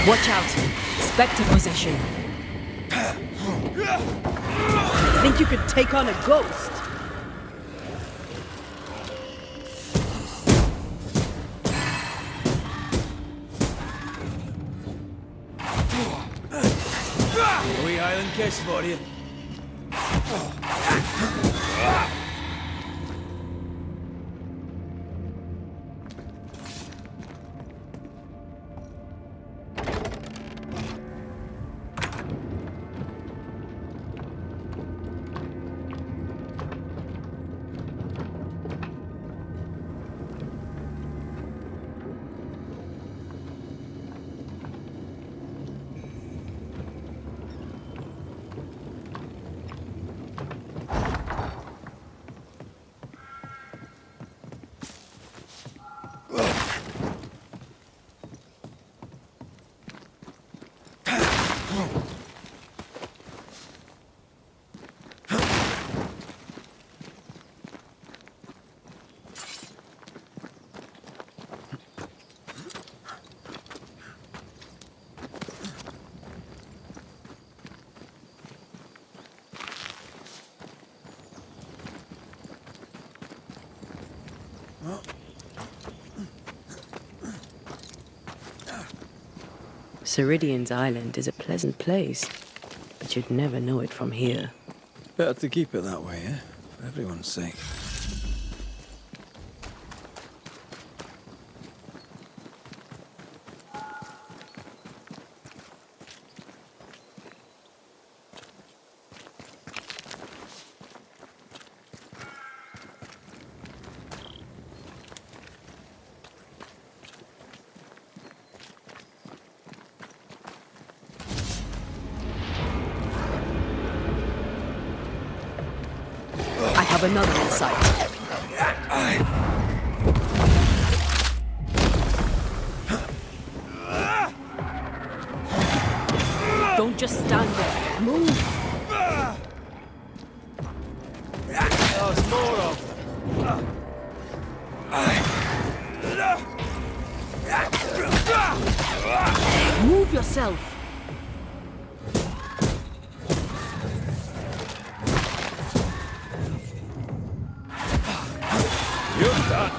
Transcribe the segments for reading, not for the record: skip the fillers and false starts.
Watch out! Spectre possession. Think you could take on a ghost? A wee island kiss for you. Ceridian's island is a pleasant place, but you'd never know it from here. Better to keep it that way, eh? For everyone's sake. I have another in sight. Don't just stand there. Move! There's more of them. Move yourself! You're done.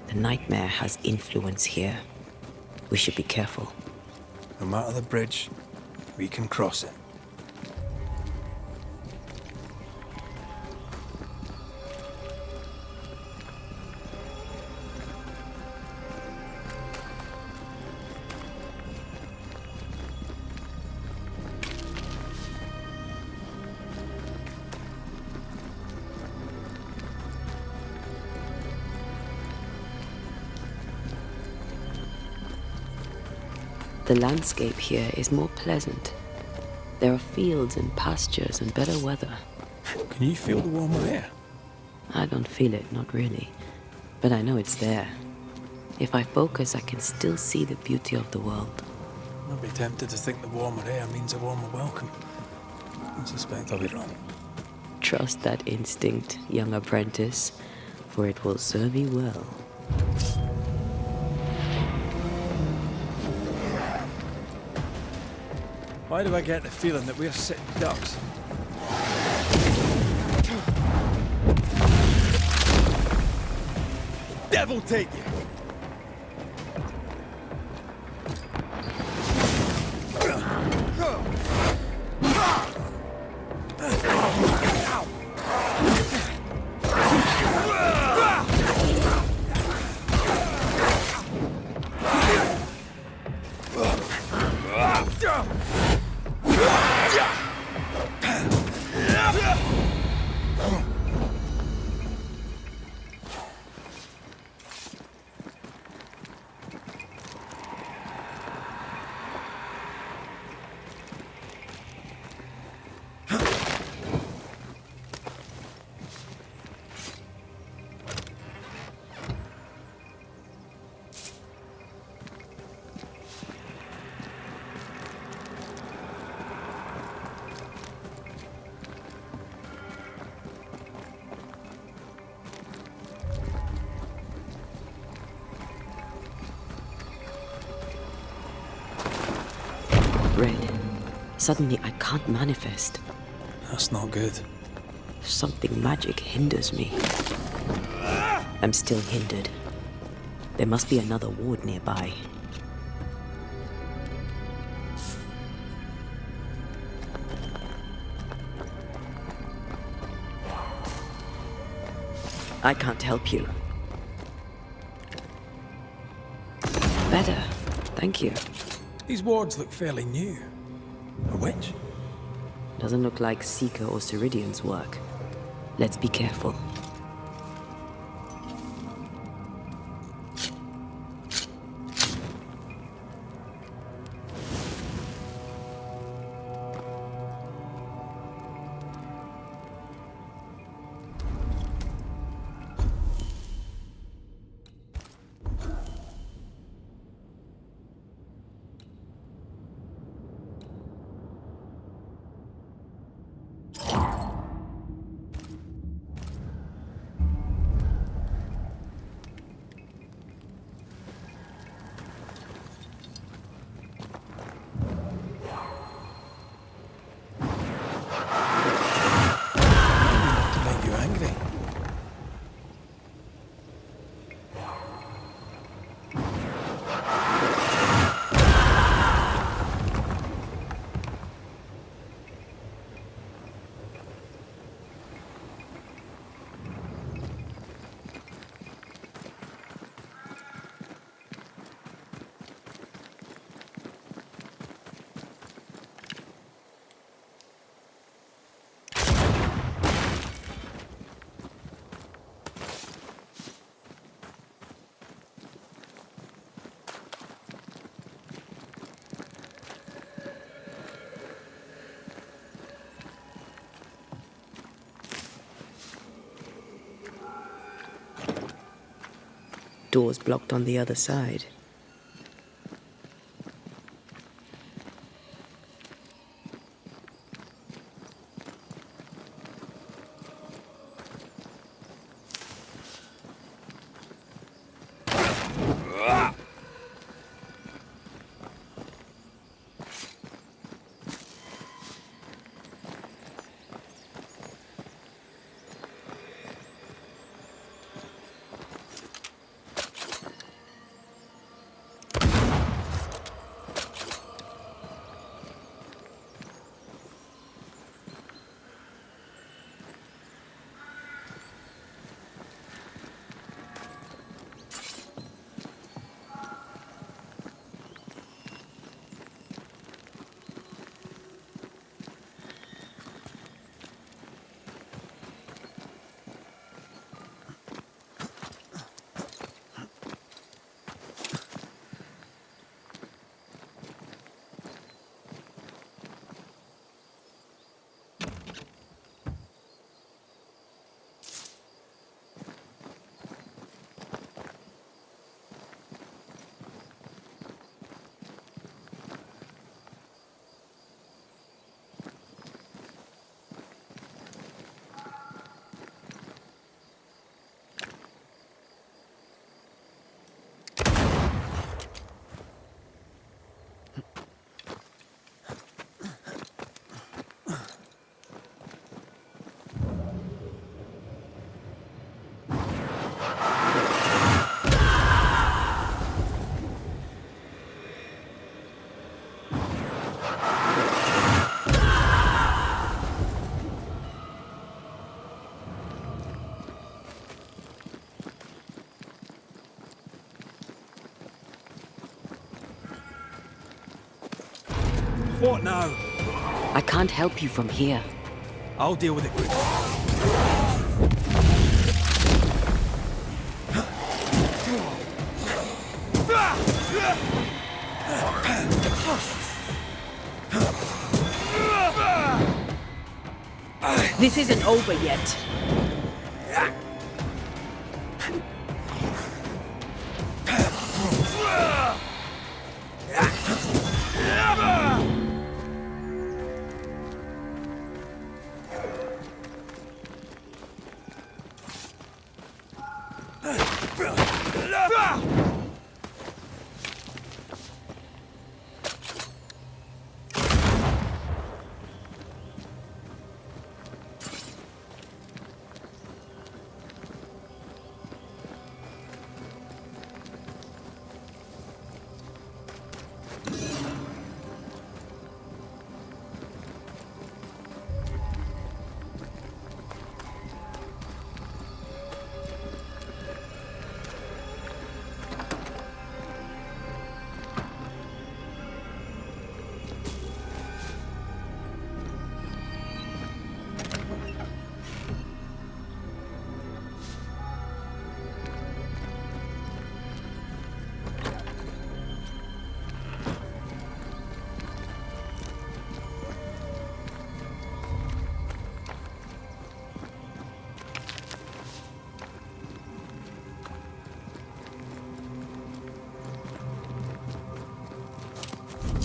The nightmare has influence here. We should be careful. No matter the bridge, we can cross it. The landscape here is more pleasant. There are fields and pastures and better weather. Can you feel the warmer air? I don't feel it, not really. But I know it's there. If I focus, I can still see the beauty of the world. I'd be tempted to think the warmer air means a warmer welcome. I suspect I'll be wrong. Trust that instinct, young apprentice, for it will serve you well. Why do I get the feeling that we're sitting ducks? Devil take you! red. Suddenly I can't manifest. That's not good. Something magic hinders me. I'm still hindered. There must be another ward nearby. I can't help you. Better. Thank you. These wards look fairly new. A witch? Doesn't look like Seeker or Ceridian's work. Let's be careful. Doors blocked on the other side. What now? I can't help you from here. I'll deal with it quickly. This isn't over yet.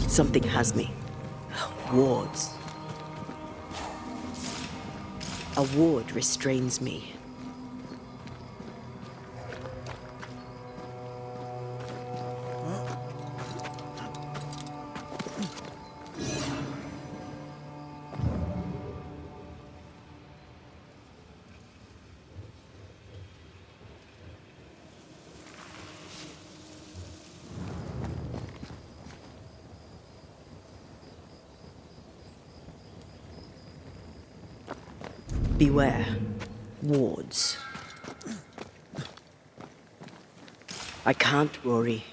Something has me. Wards. A ward restrains me. Beware. Wards. I can't worry.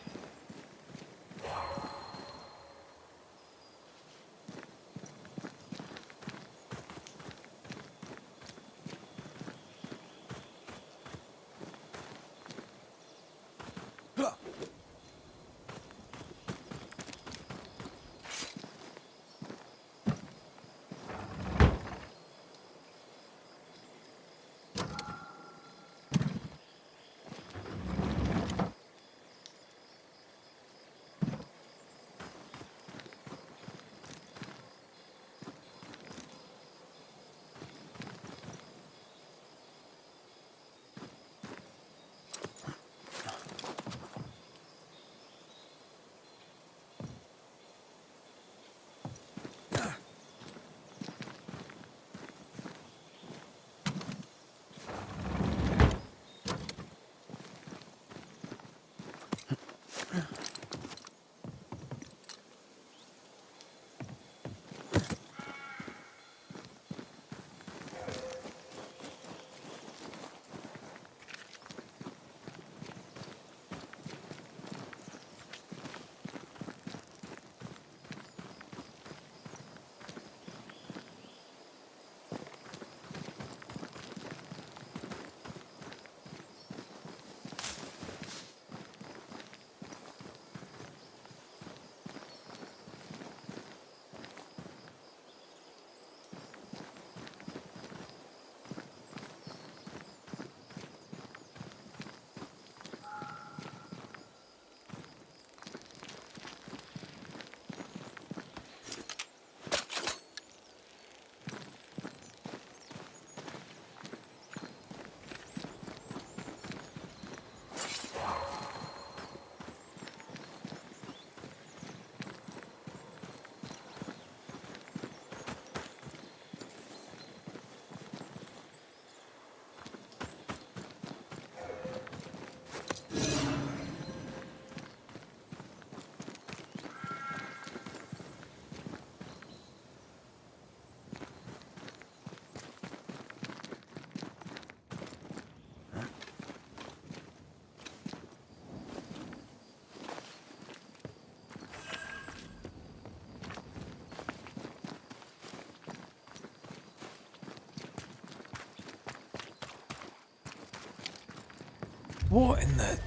What in the...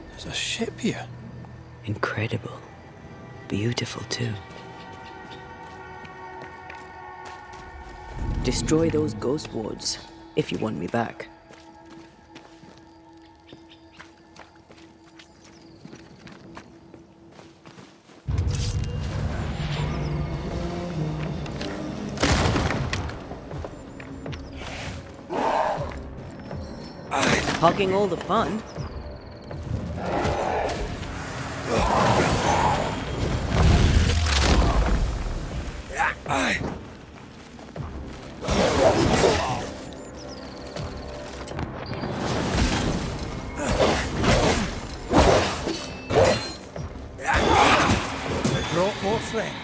There's a ship here. Incredible. Beautiful, too. Destroy those ghost wards, if you want me back. Hogging all the fun. Brought more friends.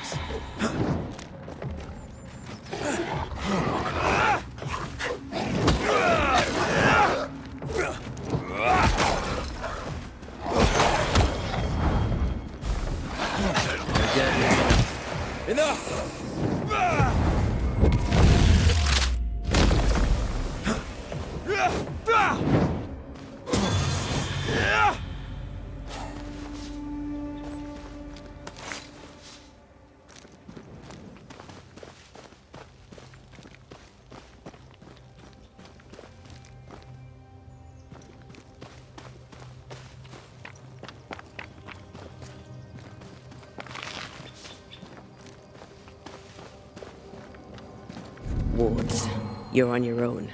swords. You're on your own.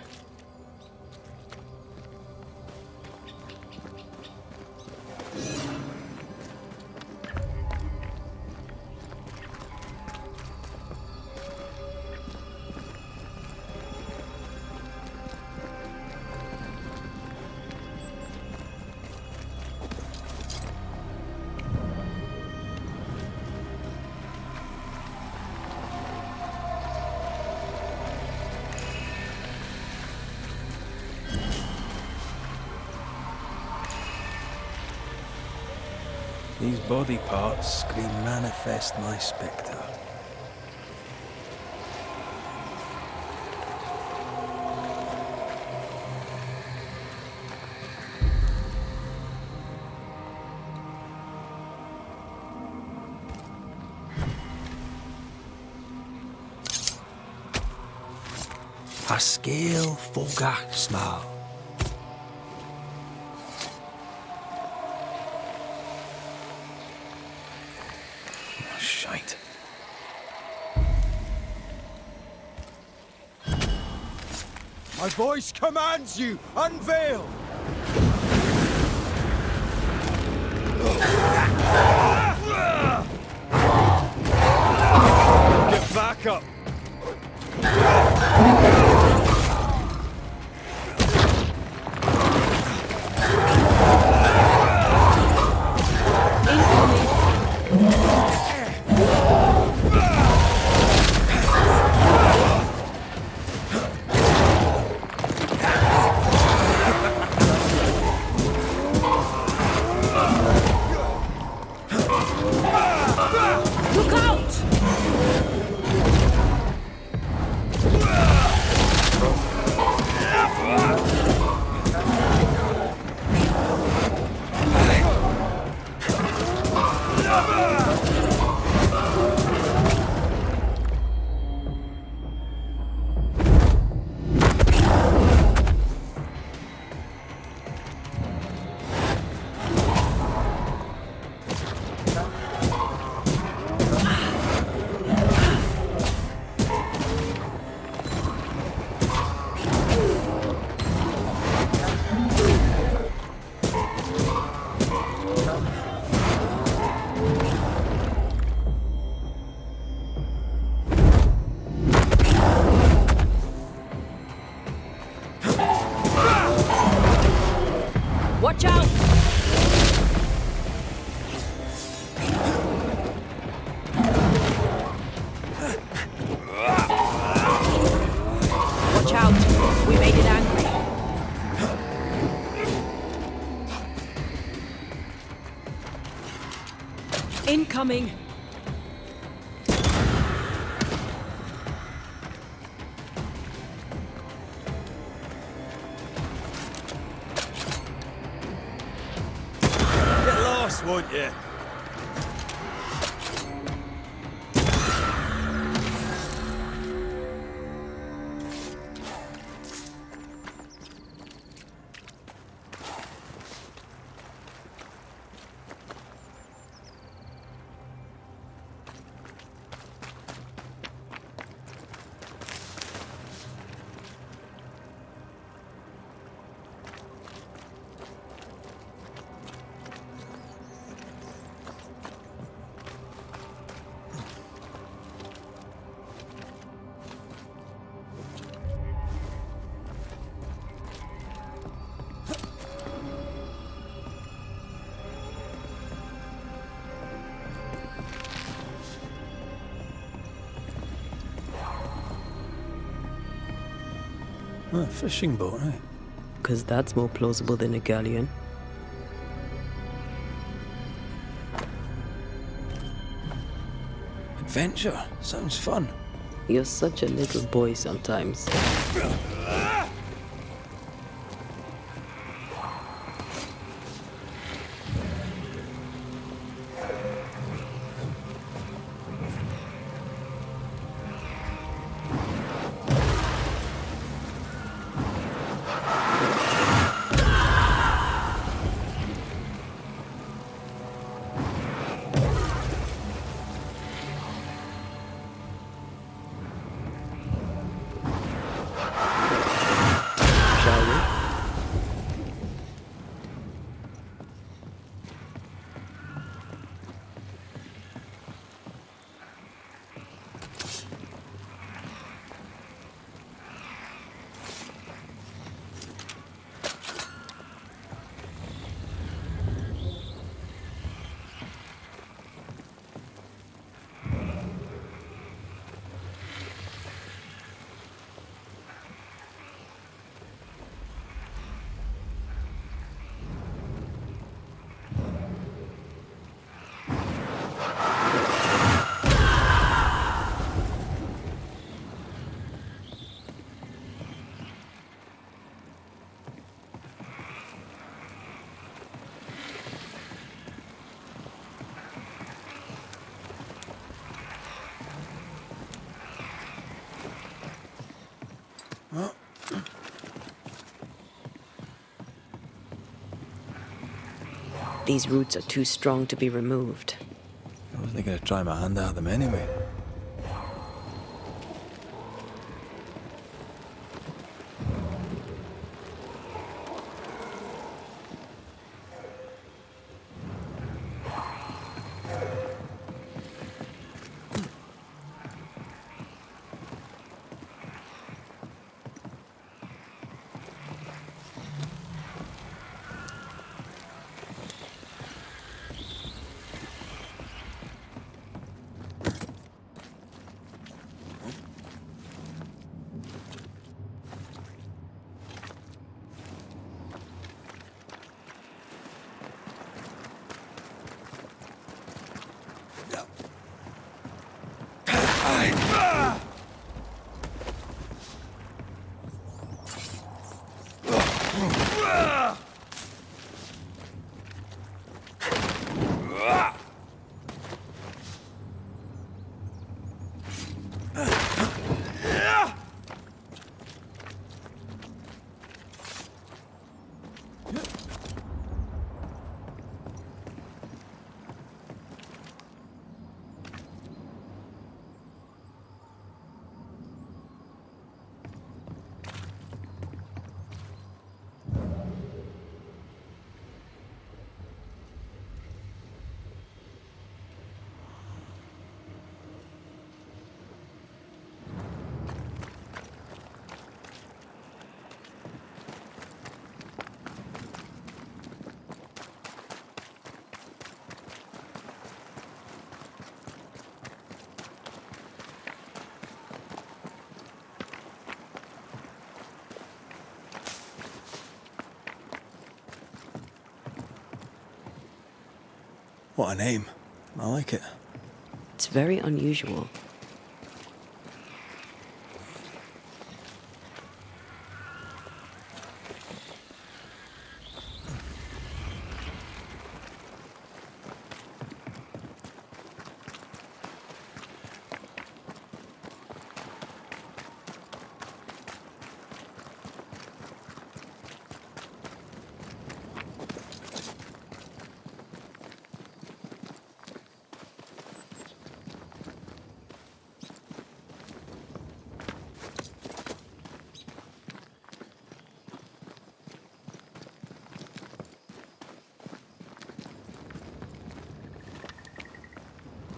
These body parts scream manifest my spectre. A scale fogach smile. Shite. My voice commands you, unveil! Get back up! Look out! Watch out! Watch out! We made it angry. Incoming! Won't you? A fishing boat, eh? 'Cause that's more plausible than a galleon. Adventure. Sounds fun. You're such a little boy sometimes. These roots are too strong to be removed. I wasn't going to try my hand at them anyway. What a name. I like it. It's very unusual.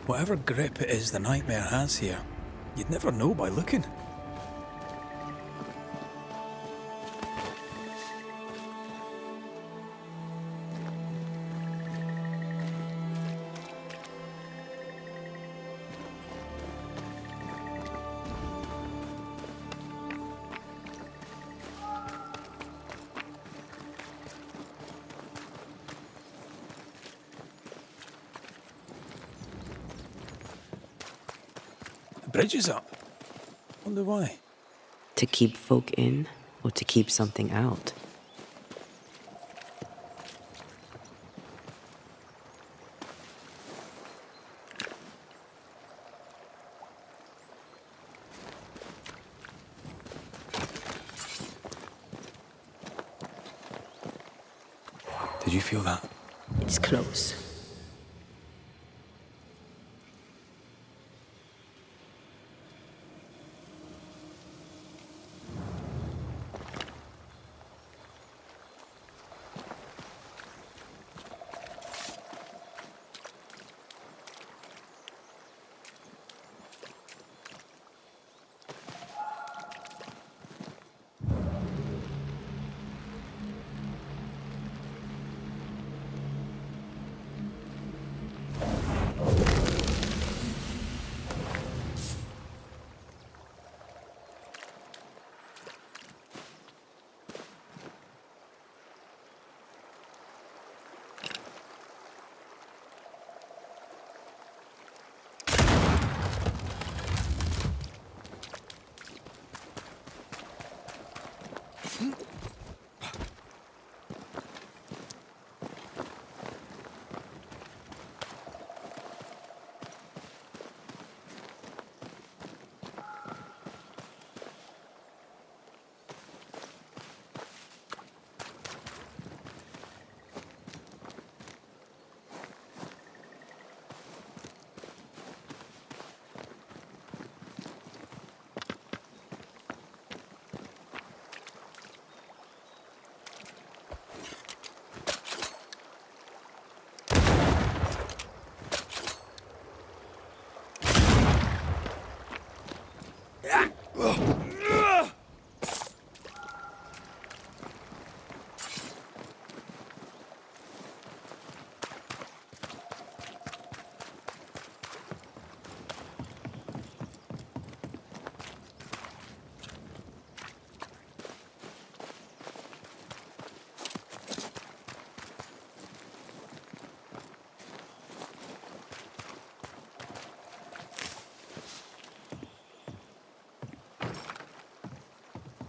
Whatever grip it is the nightmare has here, you'd never know by looking. The bridge is up. Wonder why. To keep folk in, or to keep something out? Did you feel that? It's close.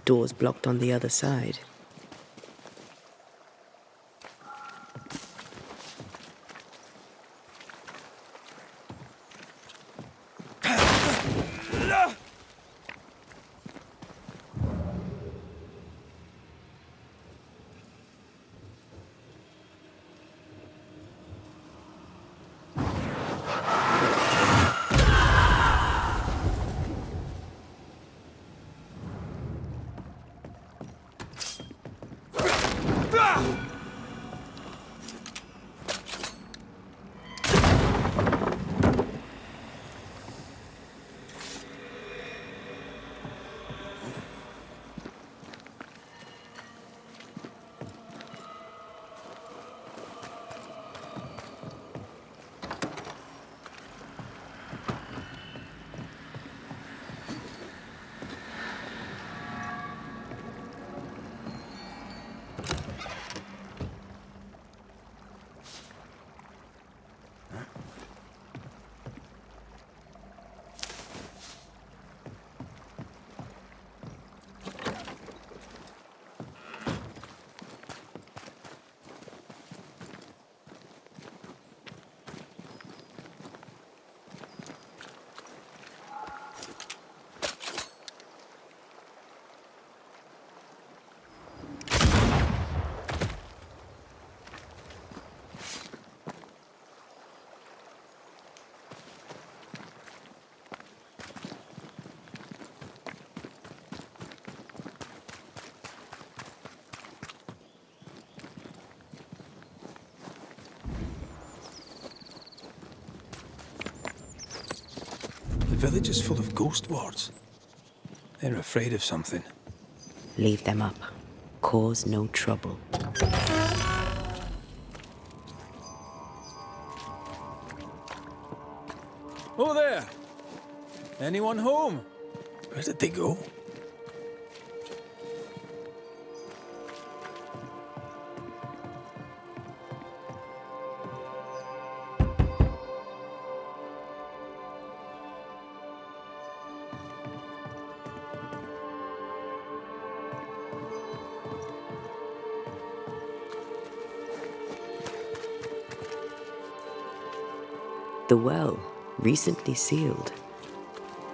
Doors blocked on the other side. The village is full of ghost wards. They're afraid of something. Leave them up. Cause no trouble. Oh, there! Anyone home? Where did they go? The well, recently sealed.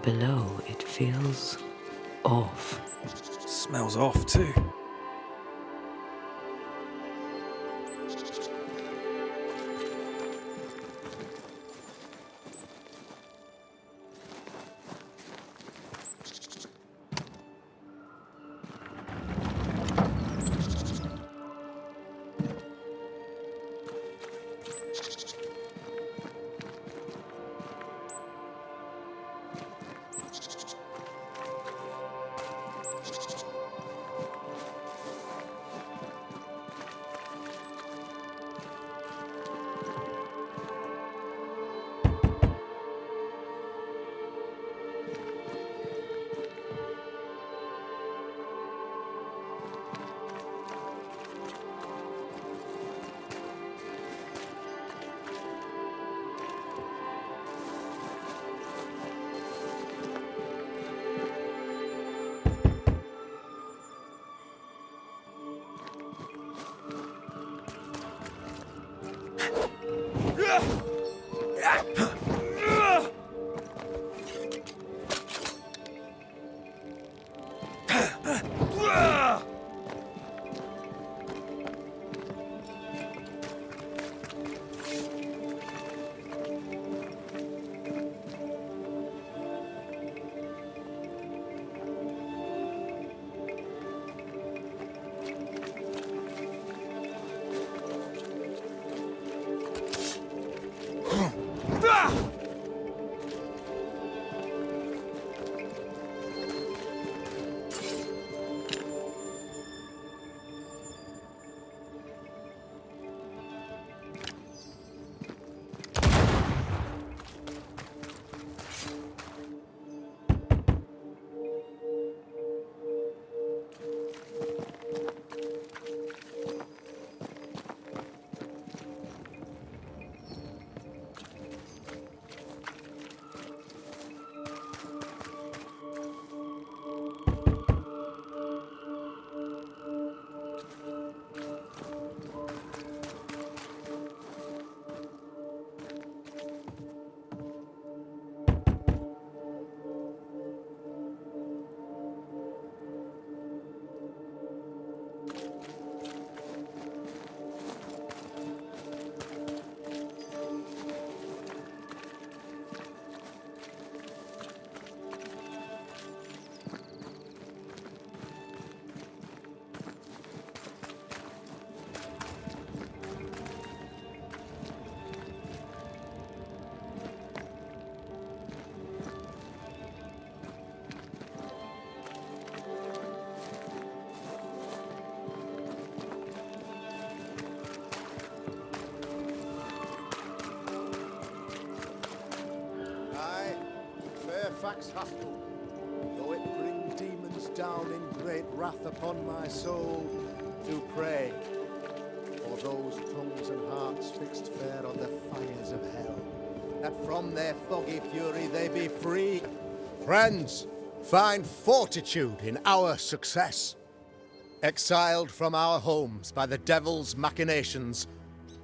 Below, it feels off. Smells off, too. Fairfax Haskell, though it bring demons down in great wrath upon my soul, to pray for those tongues and hearts fixed fair on the fires of hell, that from their foggy fury they be free. Friends, find fortitude in our success. Exiled from our homes by the devil's machinations,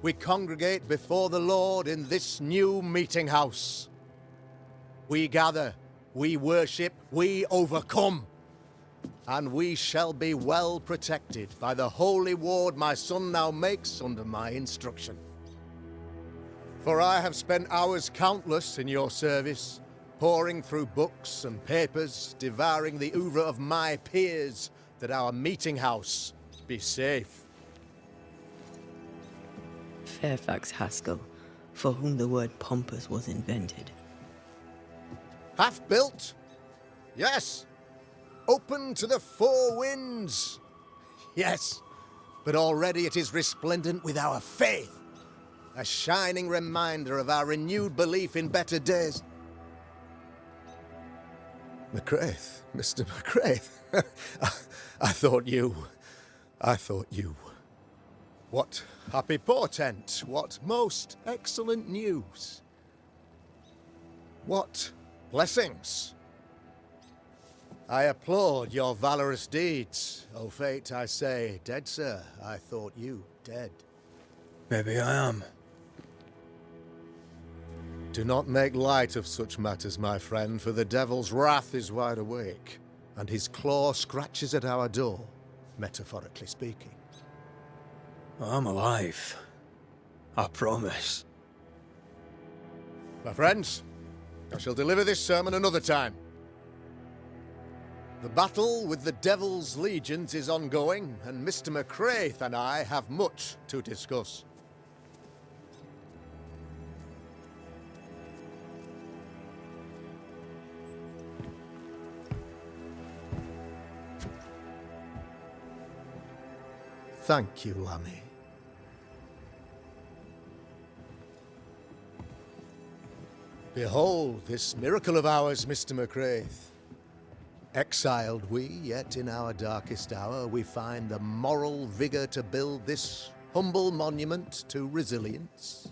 we congregate before the Lord in this new meeting house. We gather, we worship, we overcome, and we shall be well protected by the holy ward my son now makes under my instruction. For I have spent hours countless in your service, poring through books and papers, devouring the oeuvre of my peers, that our meeting house be safe. Fairfax Haskell, for whom the word pompous was invented. Half-built? Yes. Open to the four winds? Yes. But already it is resplendent with our faith. A shining reminder of our renewed belief in better days. McCraith, Mr. McCraith. I thought you. What happy portent, what most excellent news. What blessings. I applaud your valorous deeds. O fate, I say, dead sir, I thought you dead. Maybe I am. Do not make light of such matters, my friend, for the devil's wrath is wide awake, and his claw scratches at our door, metaphorically speaking. I'm alive. I promise. My friends, I shall deliver this sermon another time. The battle with the devil's legions is ongoing, and Mr. McCraith and I have much to discuss. Thank you, Lammy. Behold this miracle of ours, Mr. McCraith. Exiled we, yet in our darkest hour we find the moral vigor to build this humble monument to resilience.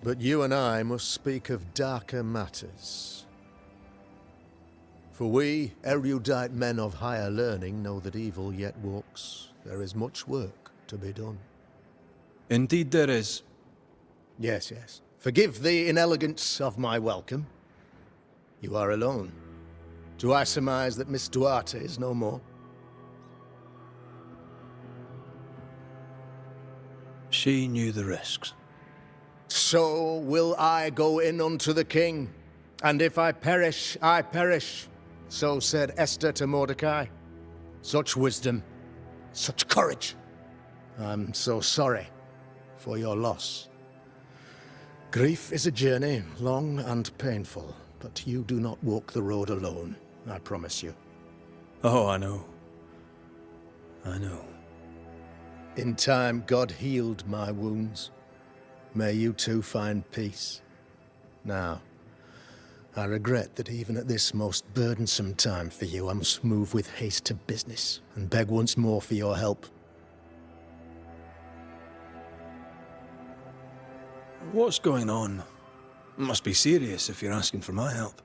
But you and I must speak of darker matters. For we, erudite men of higher learning, know that evil yet walks. There is much work to be done. Indeed there is. Yes, yes. Forgive the inelegance of my welcome. You are alone. Do I surmise that Miss Duarte is no more? She knew the risks. So will I go in unto the king, and if I perish, I perish. So said Esther to Mordecai. Such wisdom, such courage. I'm so sorry for your loss. Grief is a journey, long and painful, but you do not walk the road alone, I promise you. Oh, I know. I know. In time, God healed my wounds. May you too find peace. Now, I regret that even at this most burdensome time for you, I must move with haste to business and beg once more for your help. What's going on? It must be serious if you're asking for my help.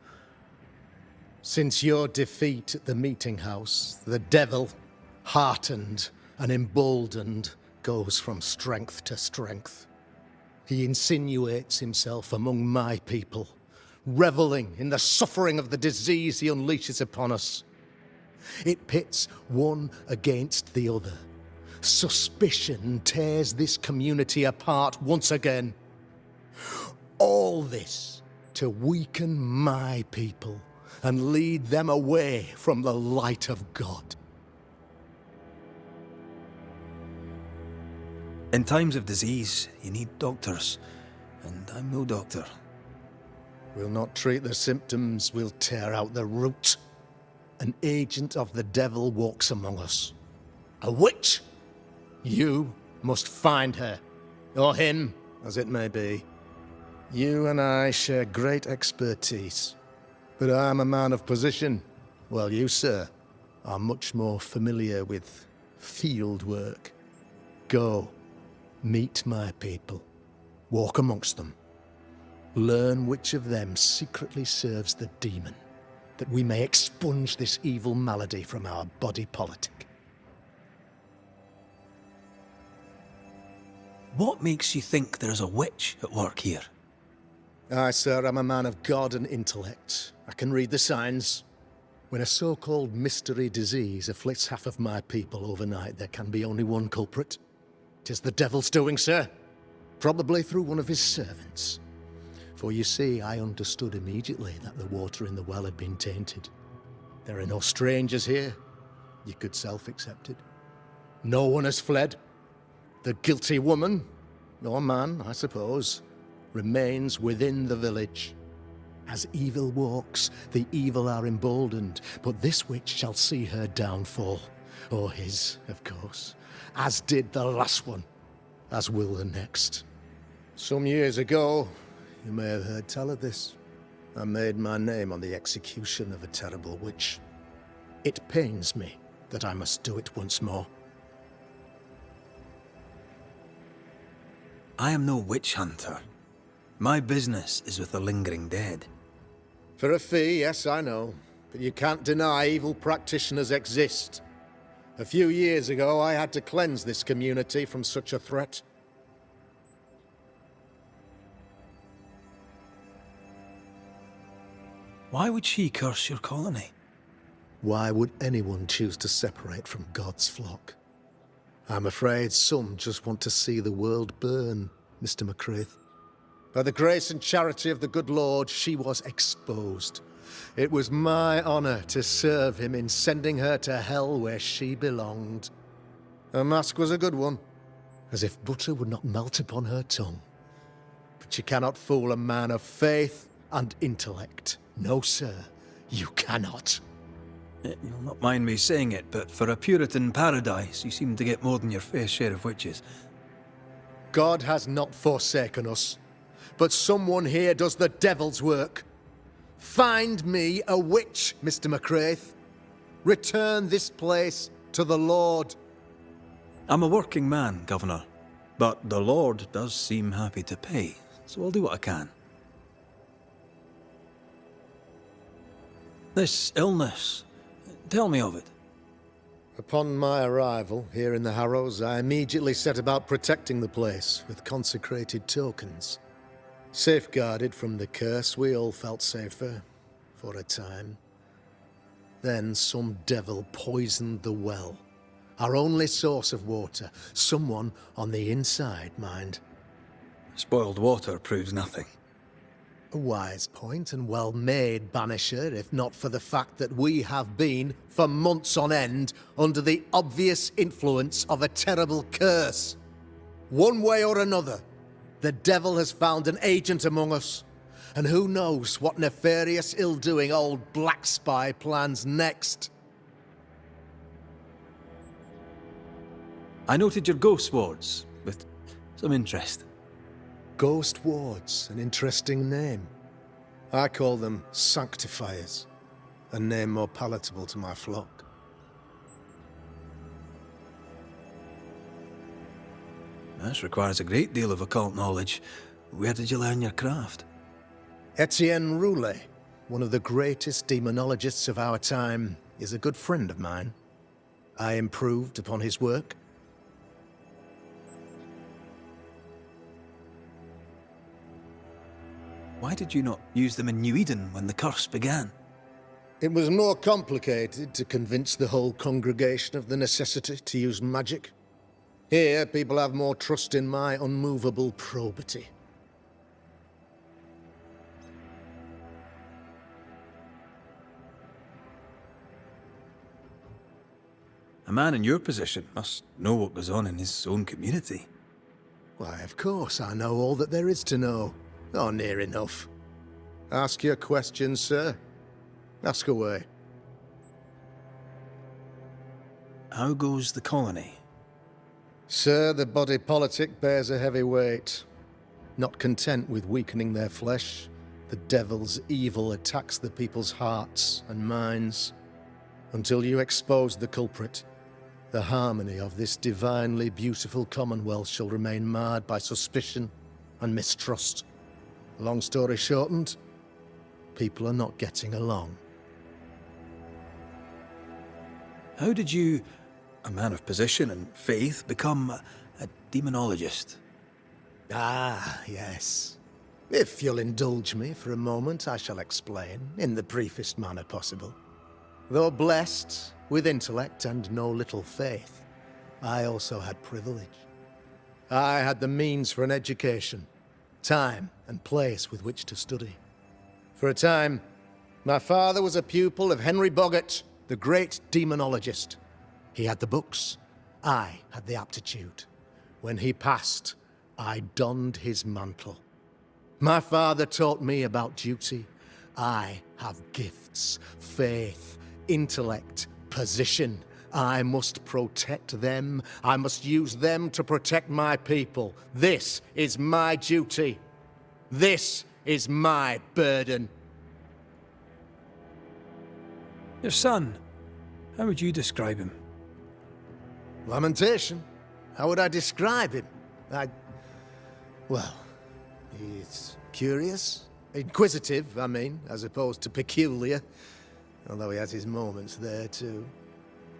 Since your defeat at the meeting house, the devil, heartened and emboldened, goes from strength to strength. He insinuates himself among my people, reveling in the suffering of the disease he unleashes upon us. It pits one against the other. Suspicion tears this community apart once again. All this to weaken my people and lead them away from the light of God. In times of disease, you need doctors, and I'm no doctor. We'll not treat the symptoms, we'll tear out the root. An agent of the devil walks among us. A witch! You must find her, or him, as it may be. You and I share great expertise, but I'm a man of position, while you, sir, are much more familiar with field work. Go, meet my people, walk amongst them, learn which of them secretly serves the demon, that we may expunge this evil malady from our body politic. What makes you think there's a witch at work here? Aye, sir, I'm a man of God and intellect. I can read the signs. When a so-called mystery disease afflicts half of my people overnight, there can be only one culprit. 'Tis the devil's doing, sir. Probably through one of his servants. For you see, I understood immediately that the water in the well had been tainted. There are no strangers here. You could self-accept it. No one has fled. The guilty woman, or man, I suppose, remains within the village. As evil walks, the evil are emboldened, but this witch shall see her downfall. Or his, of course. As did the last one. As will the next. Some years ago, you may have heard tell of this. I made my name on the execution of a terrible witch. It pains me that I must do it once more. I am no witch hunter. My business is with the lingering dead. For a fee, yes, I know. But you can't deny evil practitioners exist. A few years ago, I had to cleanse this community from such a threat. Why would she curse your colony? Why would anyone choose to separate from God's flock? I'm afraid some just want to see the world burn, Mr. McCraith. By the grace and charity of the good Lord, she was exposed. It was my honor to serve him in sending her to hell where she belonged. Her mask was a good one, as if butter would not melt upon her tongue. But you cannot fool a man of faith and intellect. No, sir, you cannot. You'll not mind me saying it, but for a Puritan paradise, you seem to get more than your fair share of witches. God has not forsaken us, but someone here does the devil's work. Find me a witch, Mr. McCraith. Return this place to the Lord. I'm a working man, Governor, but the Lord does seem happy to pay, so I'll do what I can. This illness, tell me of it. Upon my arrival here in the Harrows, I immediately set about protecting the place with consecrated tokens. Safeguarded from the curse, we all felt safer, for a time. Then some devil poisoned the well, our only source of water. Someone on the inside, mind. Spoiled water proves nothing. A wise point and well made, Banisher, if not for the fact that we have been, for months on end, under the obvious influence of a terrible curse. One way or another, the devil has found an agent among us, and who knows what nefarious ill-doing old Black Spy plans next. I noted your ghost wards with some interest. Ghost wards, an interesting name. I call them sanctifiers, a name more palatable to my flock. This requires a great deal of occult knowledge. Where did you learn your craft? Etienne Roulet, one of the greatest demonologists of our time, is a good friend of mine. I improved upon his work. Why did you not use them in New Eden when the curse began? It was more complicated to convince the whole congregation of the necessity to use magic. Here, people have more trust in my unmovable probity. A man in your position must know what goes on in his own community. Why, of course, I know all that there is to know. Oh, near enough. Ask your questions, sir. Ask away. How goes the colony? Sir, the body politic bears a heavy weight. Not content with weakening their flesh, the devil's evil attacks the people's hearts and minds. Until you expose the culprit, the harmony of this divinely beautiful commonwealth shall remain marred by suspicion and mistrust. Long story shortened, people are not getting along. How did you, a man of position and faith, become a demonologist? Ah, yes. If you'll indulge me for a moment, I shall explain, in the briefest manner possible. Though blessed with intellect and no little faith, I also had privilege. I had the means for an education, time and place with which to study. For a time, my father was a pupil of Henry Boggart, the great demonologist. He had the books, I had the aptitude. When he passed, I donned his mantle. My father taught me about duty. I have gifts, faith, intellect, position. I must protect them. I must use them to protect my people. This is my duty. This is my burden. Your son, how would you describe him? Lamentation? How would I describe him? Well, he's curious. Inquisitive, I mean, as opposed to peculiar. Although he has his moments there, too.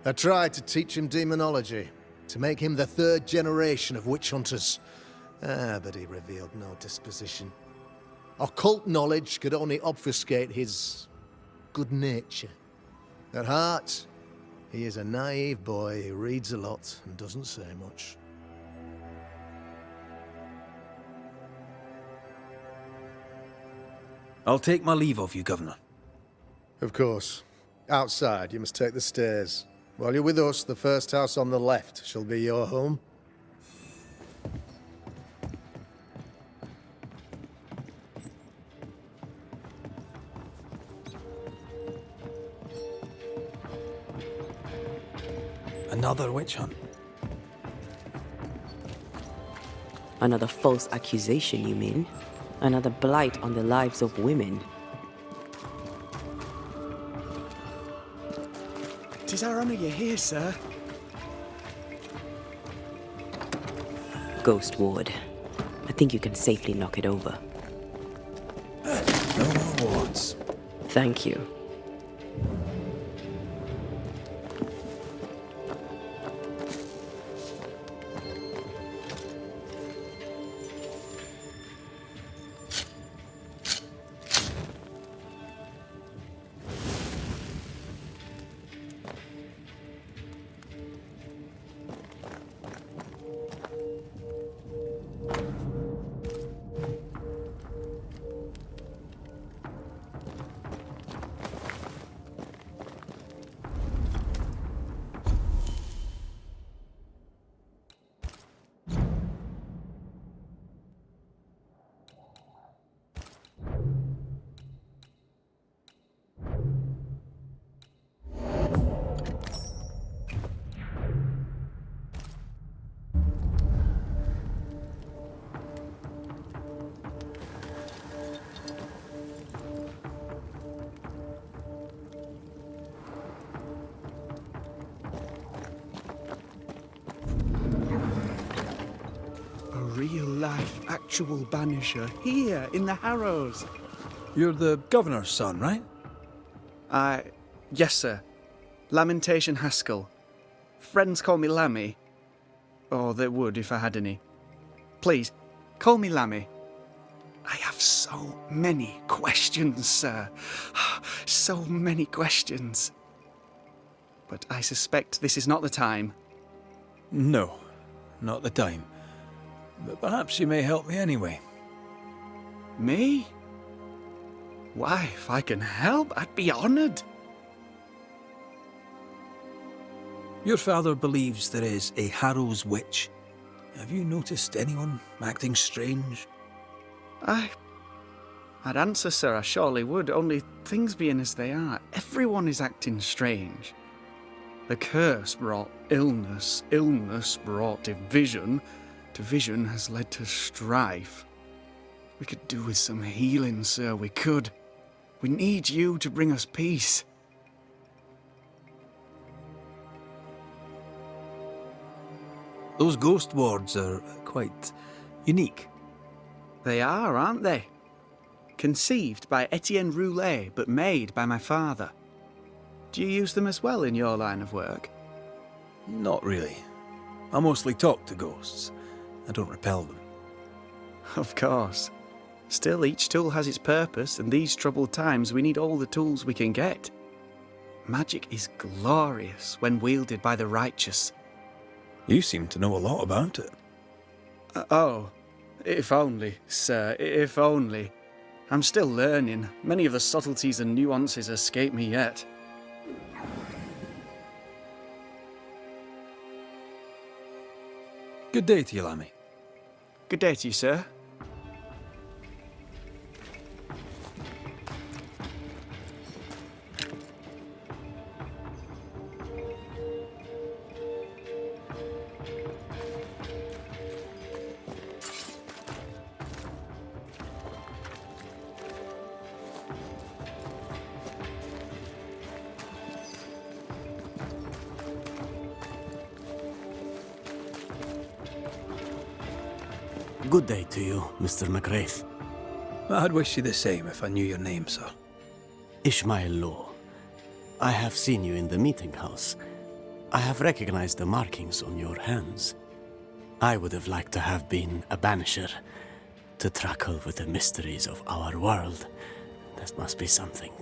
I tried to teach him demonology, to make him the third generation of witch hunters. But he revealed no disposition. Occult knowledge could only obfuscate his good nature. At heart, he is a naive boy who reads a lot and doesn't say much. I'll take my leave of you, Governor. Of course. Outside, you must take the stairs. While you're with us, the first house on the left shall be your home. Another witch hunt. Another false accusation, you mean? Another blight on the lives of women. Tis our honour you're here, sir. Ghost Ward. I think you can safely knock it over. No more wards. Thank you. Real-life, actual banisher here in the Harrows. You're the governor's son, right? Yes, sir. Lamentation Haskell. Friends call me Lammy. Or they would if I had any. Please, call me Lammy. I have so many questions, sir. So many questions. But I suspect this is not the time. No, not the time. But perhaps you may help me anyway. Me? Why, if I can help, I'd be honoured. Your father believes there is a Harrow's witch. Have you noticed anyone acting strange? I'd answer, sir, I surely would, only things being as they are, everyone is acting strange. The curse brought illness, illness brought division, division has led to strife. We could do with some healing, sir, we could. We need you to bring us peace. Those ghost wards are quite unique. They are, aren't they? Conceived by Etienne Roulet, but made by my father. Do you use them as well in your line of work? Not really. I mostly talk to ghosts. I don't repel them. Of course. Still, each tool has its purpose, and these troubled times we need all the tools we can get. Magic is glorious when wielded by the righteous. You seem to know a lot about it. Oh, if only, sir, if only. I'm still learning. Many of the subtleties and nuances escape me yet. Good day to you, Lammy. Good day to you, sir. Good day to you, Mr. McGrath. I'd wish you the same if I knew your name, sir. Ishmael Law. I have seen you in the meeting house. I have recognized the markings on your hands. I would have liked to have been a banisher, to tackle with the mysteries of our world. That must be something.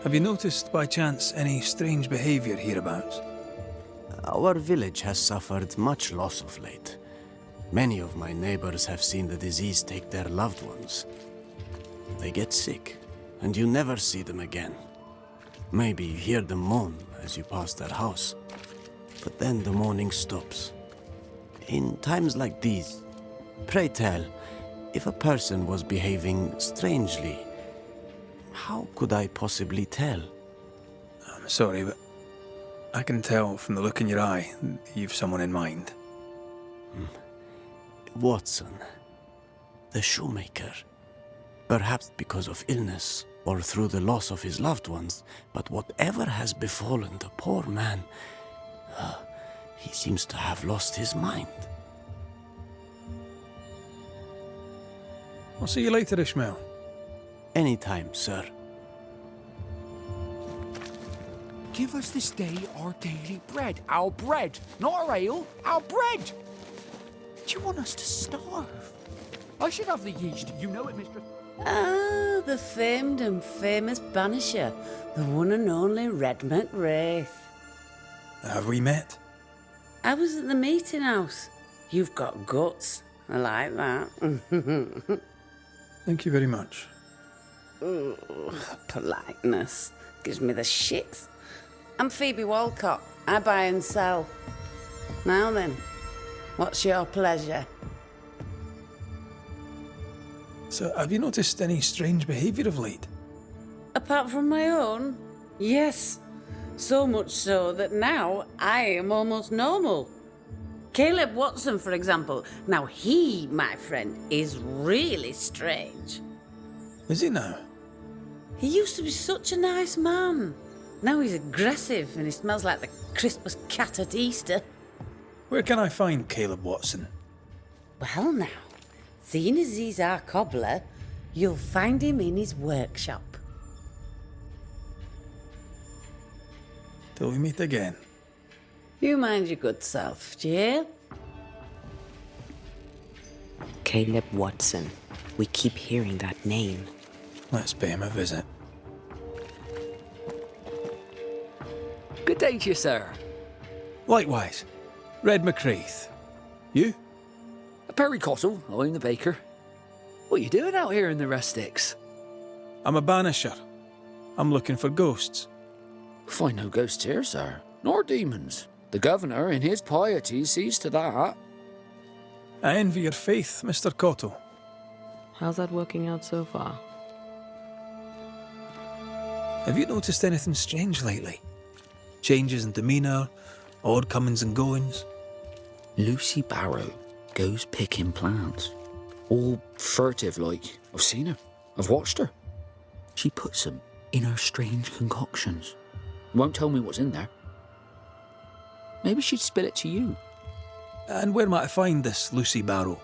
Have you noticed, by chance, any strange behaviour hereabouts? Our village has suffered much loss of late. Many of my neighbors have seen the disease take their loved ones. They get sick, and you never see them again. Maybe you hear them moan as you pass their house. But then the moaning stops. In times like these, pray tell, if a person was behaving strangely, how could I possibly tell? I'm sorry, but I can tell from the look in your eye that you've someone in mind. Watson, the shoemaker. Perhaps because of illness or through the loss of his loved ones, but whatever has befallen the poor man, he seems to have lost his mind. I'll see you later, Ishmael. Anytime, sir. Give us this day our daily bread. Our bread, not our ale, our bread! Do you want us to starve? I should have the yeast, you know it, mistress. Ah, the famed and famous banisher, the one and only Red McWraith. Have we met? I was at the meeting house. You've got guts. I like that. Thank you very much. Ooh, politeness. Gives me the shits. I'm Phoebe Walcott. I buy and sell. Now then, what's your pleasure? So, have you noticed any strange behaviour of late? Apart from my own? Yes. So much so that now I am almost normal. Caleb Watson, for example. Now he, my friend, is really strange. Is he now? He used to be such a nice man. Now he's aggressive and he smells like the Christmas cat at Easter. Where can I find Caleb Watson? Well now, seeing as he's our cobbler, you'll find him in his workshop. Till we meet again. You mind your good self, do you hear? Caleb Watson. We keep hearing that name. Let's pay him a visit. Good day to you, sir. Likewise. Red McCraith. You? Perry Cottle, I'm the baker. What are you doing out here in the rustics? I'm a banisher. I'm looking for ghosts. Find no ghosts here, sir, nor demons. The governor, in his piety, sees to that. I envy your faith, Mr. Cottle. How's that working out so far? Have you noticed anything strange lately? Changes in demeanour, odd comings and goings? Lucy Barrow. goes picking plants. All furtive like. I've seen her. I've watched her. She puts them in her strange concoctions. Won't tell me what's in there. Maybe she'd spill it to you. And where might I find this Lucy Barrow?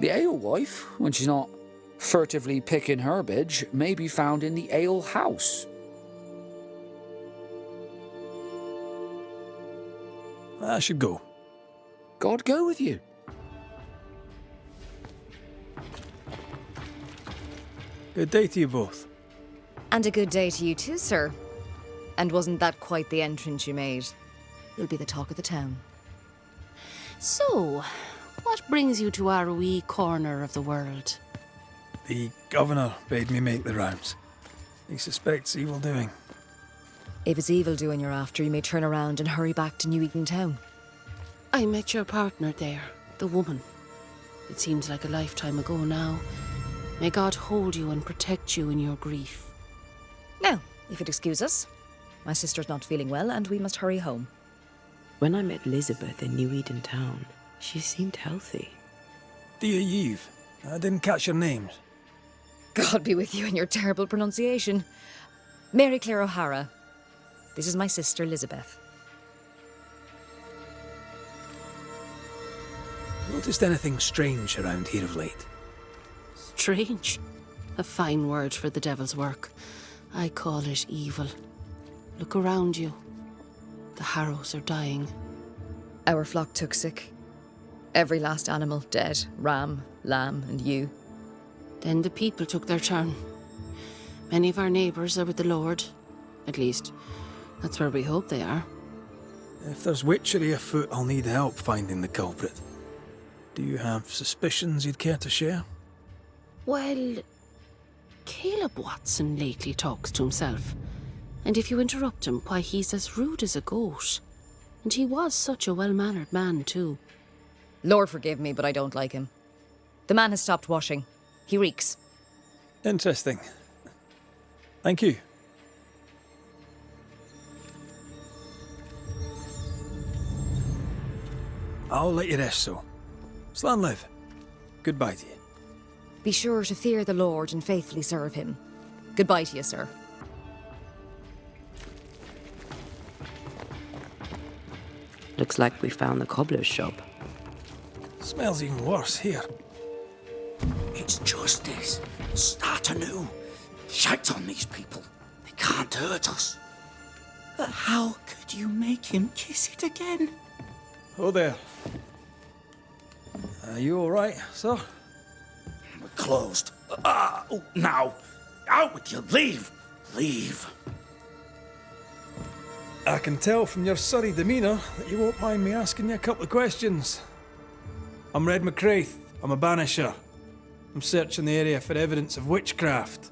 The alewife, when she's not furtively picking herbage, may be found in the ale house. I should go. God go with you. Good day to you both. And a good day to you too, sir. And wasn't that quite the entrance you made? You'll be the talk of the town. So, what brings you to our wee corner of the world? The governor bade me make the rounds. He suspects evil doing. If it's evil doing you're after, you may turn around and hurry back to New Eden Town. I met your partner there, the woman. It seems like a lifetime ago now. May God hold you and protect you in your grief. Now, if you'd excuse us, my sister's not feeling well and we must hurry home. When I met Elizabeth in New Eden Town, she seemed healthy. Dear Eve, I didn't catch your names. God be with you and your terrible pronunciation. Mary Claire O'Hara. This is my sister, Elizabeth. Noticed anything strange around here of late? Strange. A fine word for the devil's work. I call it evil. Look around you. The harrows are dying. Our flock took sick. Every last animal dead. Ram, lamb, and ewe. Then the people took their turn. Many of our neighbours are with the Lord. At least, that's where we hope they are. If there's witchery afoot, I'll need help finding the culprit. Do you have suspicions you'd care to share? Well, Caleb Watson lately talks to himself. And if you interrupt him, why, he's as rude as a goat. And he was such a well-mannered man, too. Lord forgive me, but I don't like him. The man has stopped washing. He reeks. Interesting. Thank you. I'll let you rest, so. Slan live. Goodbye to you. Be sure to fear the Lord and faithfully serve him. Goodbye to you, sir. Looks like we found the cobbler's shop. Smells even worse here. It's justice. Start anew. Shout on these people. They can't hurt us. But how could you make him kiss it again? Oh there. Are you all right, sir? We're closed. Now. Out with you. Leave. Leave. I can tell from your surly demeanour that you won't mind me asking you a couple of questions. I'm Red McCraith. I'm a banisher. I'm searching the area for evidence of witchcraft.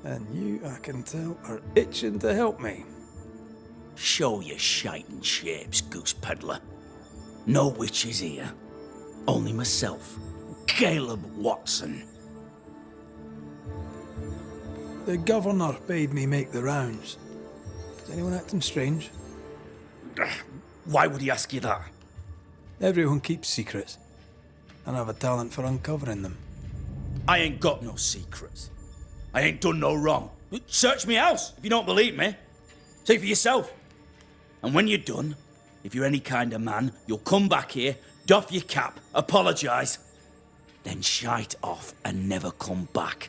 And you, I can tell, are itching to help me. Show your shiting shapes, goose peddler. No witches here. Only myself, Caleb Watson. The governor bade me make the rounds. Is anyone acting strange? Why would he ask you that? Everyone keeps secrets, and I have a talent for uncovering them. I ain't got no secrets. I ain't done no wrong. Search me house if you don't believe me. See for yourself. And when you're done, if you're any kind of man, you'll come back here, doff your cap, apologise, then shite off and never come back.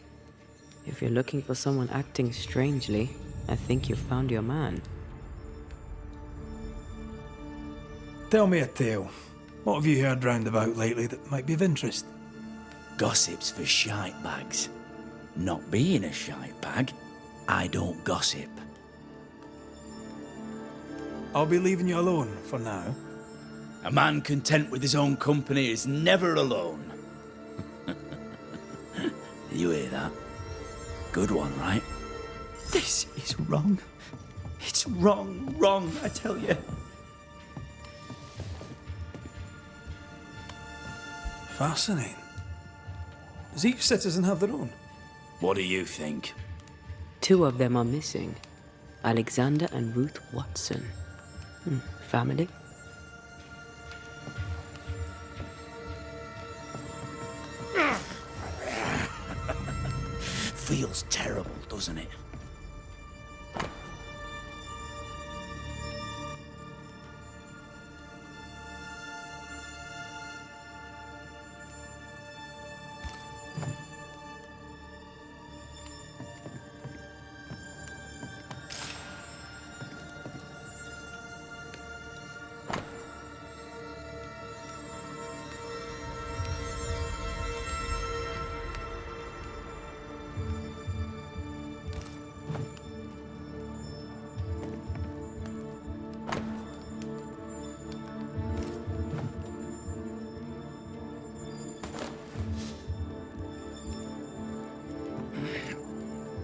If you're looking for someone acting strangely, I think you've found your man. Tell me a tale. What have you heard round about lately that might be of interest? Gossip's for shite bags. Not being a shite bag, I don't gossip. I'll be leaving you alone for now. A man content with his own company is never alone. You hear that? Good one, right? This is wrong. It's wrong, I tell you. Fascinating. Does each citizen have their own? What do you think? 2 of them are missing. Alexander and Ruth Watson. Family? feels terrible, doesn't it?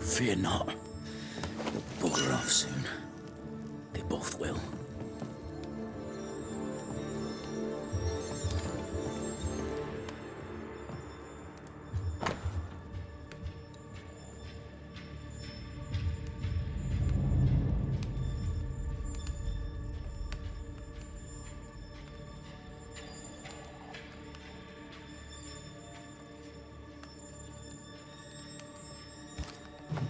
Fear not. They'll bugger off soon. They both will.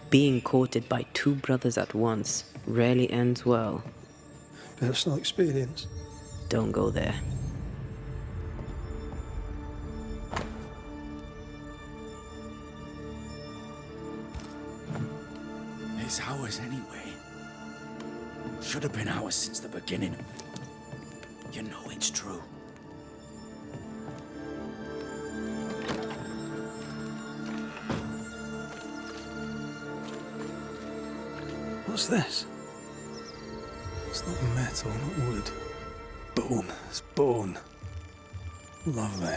Being courted by two brothers at once rarely ends well. Personal experience. Don't go there. It's ours anyway. Should have been ours since the beginning. You know it's true. What's this? It's not metal, not wood. Bone. It's bone. Lovely.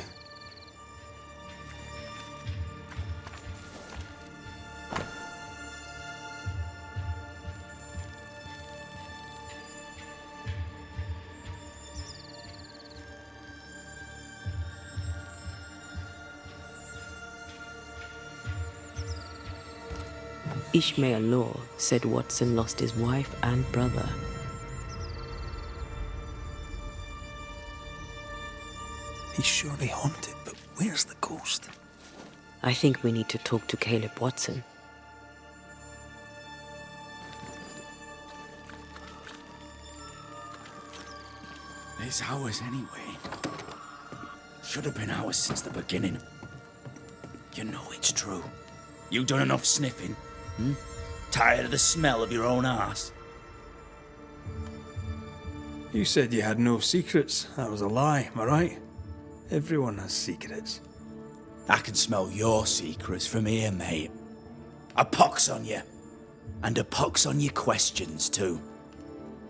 Ishmael Law said Watson lost his wife and brother. He's surely haunted, but where's the ghost? I think we need to talk to Caleb Watson. It's ours anyway. Should have been ours since the beginning. You know it's true. You done enough sniffing? Hmm? Tired of the smell of your own arse? You said you had no secrets. That was a lie, am I right? Everyone has secrets. I can smell your secrets from here, mate. A pox on you. And a pox on your questions, too.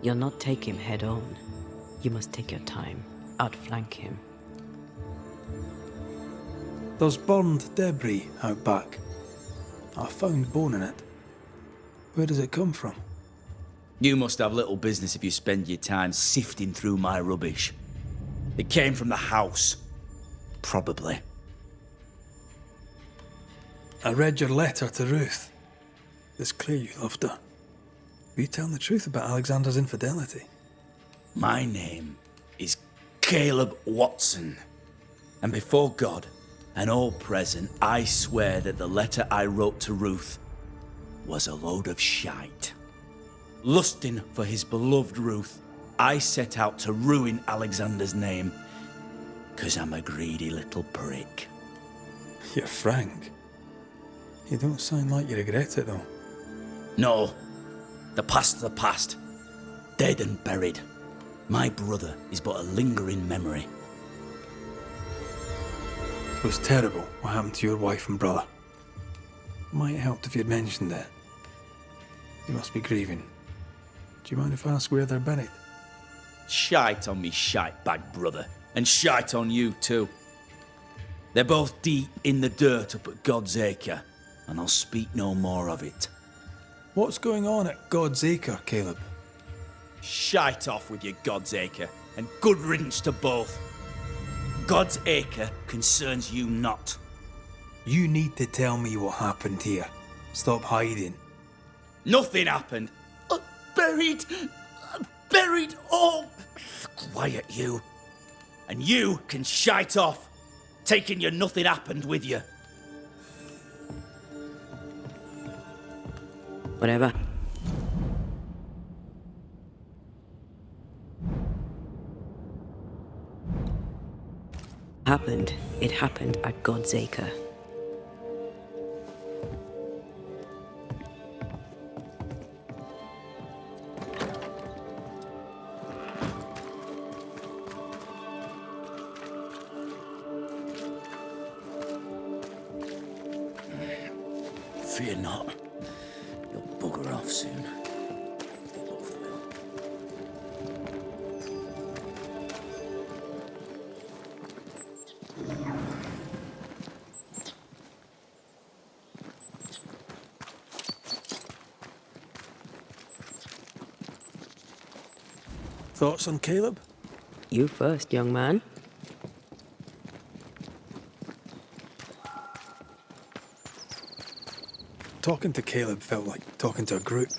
You'll not take him head on. You must take your time. Outflank him. There's burned debris out back. I found bone in it. Where does it come from? You must have little business if you spend your time sifting through my rubbish. It came from the house. Probably. I read your letter to Ruth. It's clear you loved her. Were you telling the truth about Alexander's infidelity? My name is Caleb Watson. And before God and all present, I swear that the letter I wrote to Ruth was a load of shite. Lusting for his beloved Ruth, I set out to ruin Alexander's name, 'cause I'm a greedy little prick. You're frank. You don't sound like you regret it, though. No, the past's the past. Dead and buried. My brother is but a lingering memory. It was terrible what happened to your wife and brother. Might help if you'd mentioned it. You must be grieving. Do you mind if I ask where they're buried? Shite on me shite bag brother, and shite on you too. They're both deep in the dirt up at God's Acre, and I'll speak no more of it. What's going on at God's Acre, Caleb? Shite off with your God's Acre, and good riddance to both. God's Acre concerns you not. You need to tell me what happened here. Stop hiding. Nothing happened. Buried all. Quiet, you. And you can shite off, taking your nothing happened with you. Whatever. It happened at God's Acre. Fear not. You'll bugger off soon. You both will. Thoughts on Caleb? You first, young man. Talking to Caleb felt like talking to a group.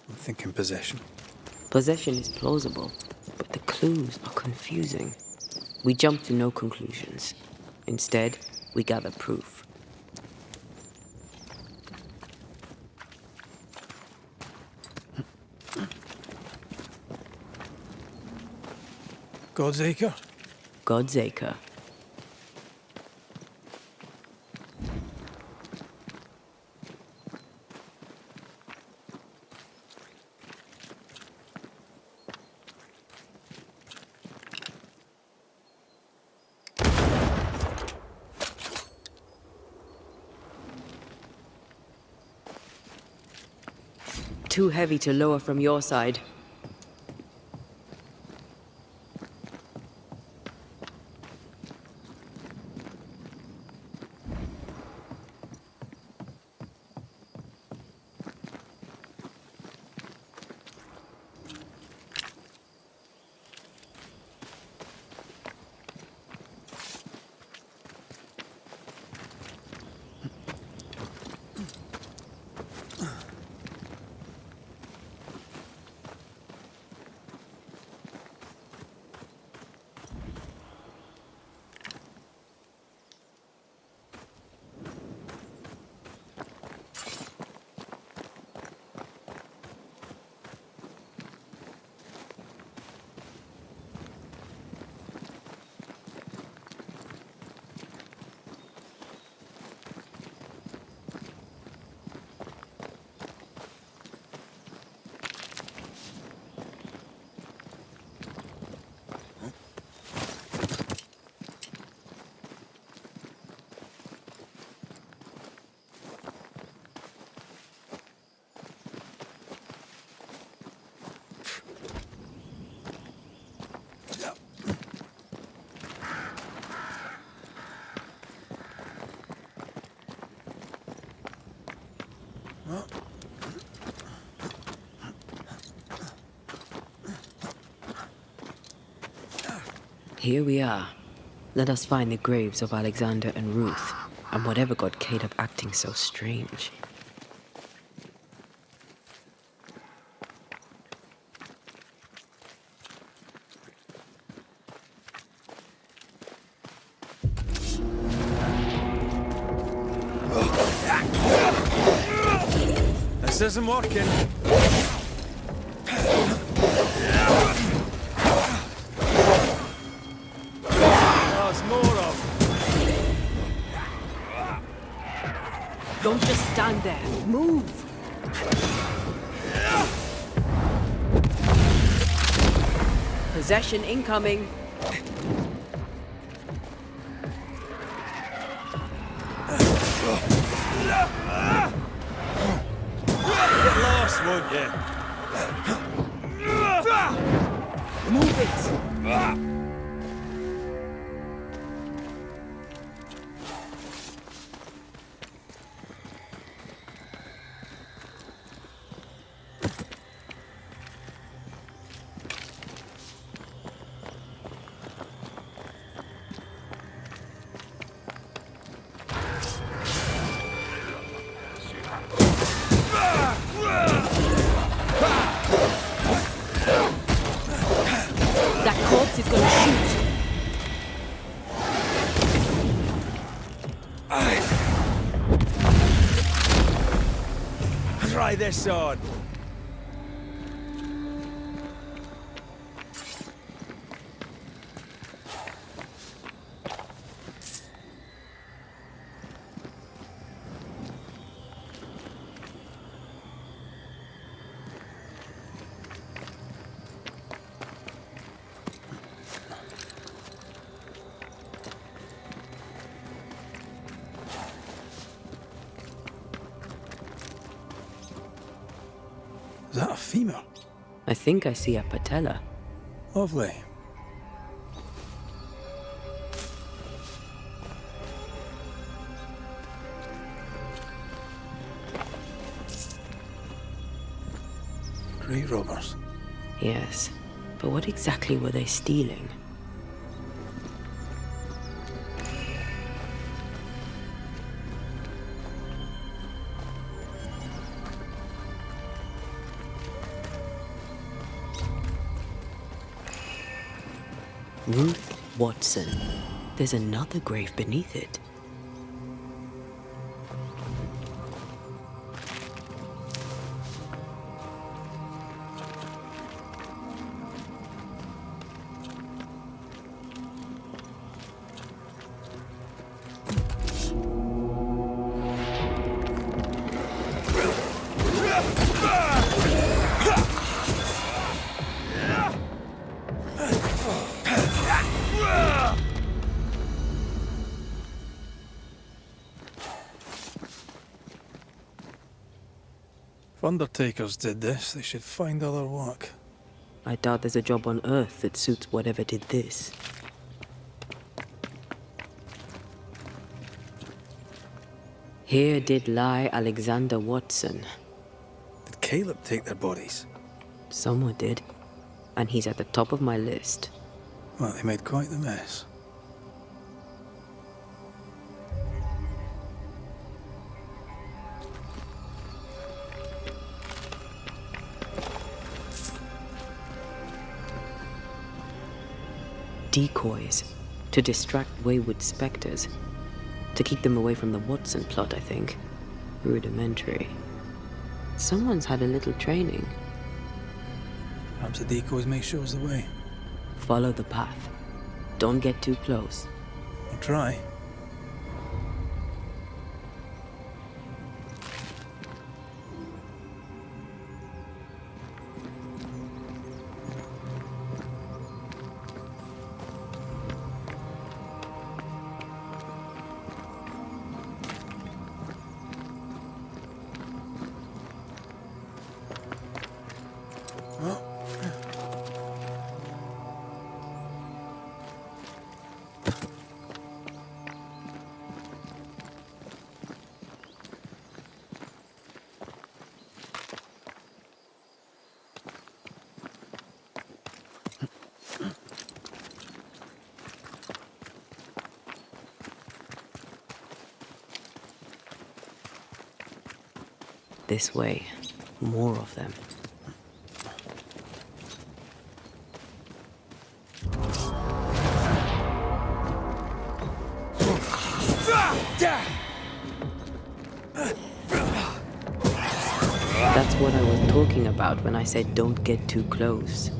I'm thinking possession. Possession is plausible, but the clues are confusing. We jump to no conclusions. Instead, we gather proof. God's Acre? God's Acre. Too heavy to lower from your side. Here we are. Let us find the graves of Alexander and Ruth, and whatever got Caleb acting so strange. This isn't working. Don't just stand there. Move! Possession incoming. Get lost, won't you? Move it! That corpse is gonna try this on. Is that a femur? I think I see a patella. Lovely. Great robbers. Yes, but what exactly were they stealing? Ruth Watson. There's another grave beneath it. If undertakers did this, they should find other work. I doubt there's a job on Earth that suits whatever did this. Here did lie Alexander Watson. Did Caleb take their bodies? Someone did, and he's at the top of my list. Well, they made quite the mess. Decoys, to distract wayward specters. To keep them away from the Watson plot, I think. Rudimentary. Someone's had a little training. Perhaps the decoys may show us the way. Follow the path. Don't get too close. I'll try. This way. More of them. That's what I was talking about when I said don't get too close.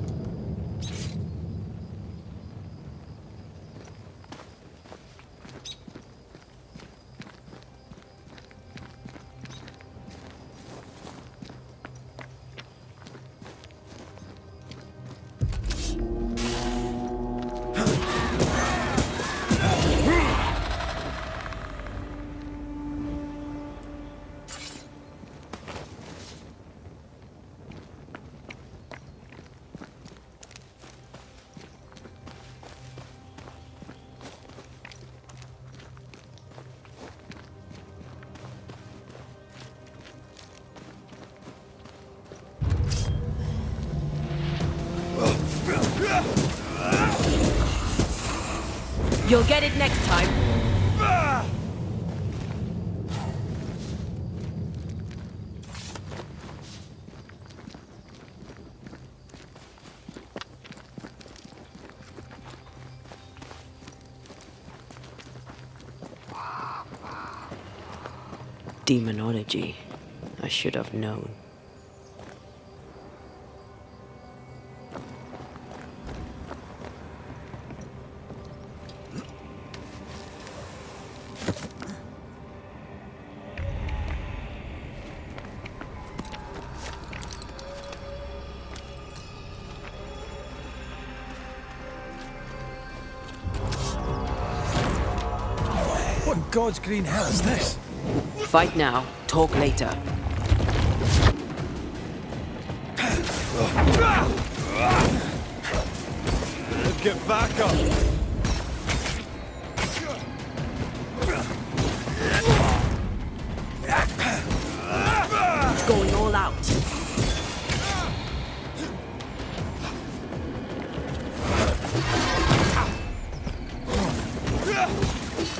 You'll get it next time. Demonology. I should have known. What in God's green hell is this? Fight now, talk later. Get back up! It's going all out.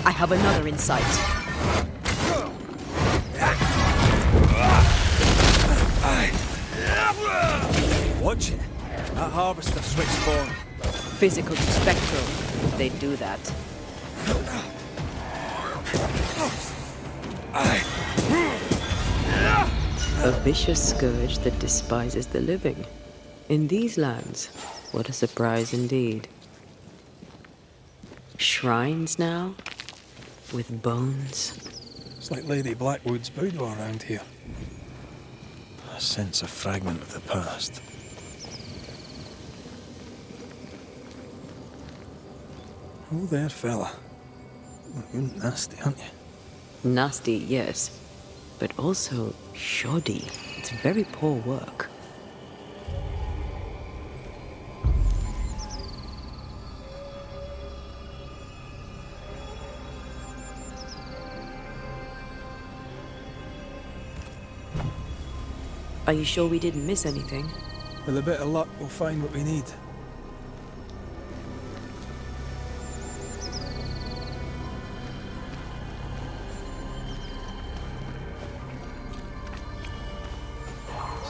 I have another in sight. Watch it. That harvester switched form. Physical to spectral. They do that. A vicious scourge that despises the living. In these lands, what a surprise indeed. Shrines now, with bones. It's like Lady Blackwood's boudoir around here. I sense a fragment of the past. Oh there, fella. You're nasty, aren't you? Nasty, yes, but also shoddy. It's very poor work. Are you sure we didn't miss anything? With a bit of luck, we'll find what we need.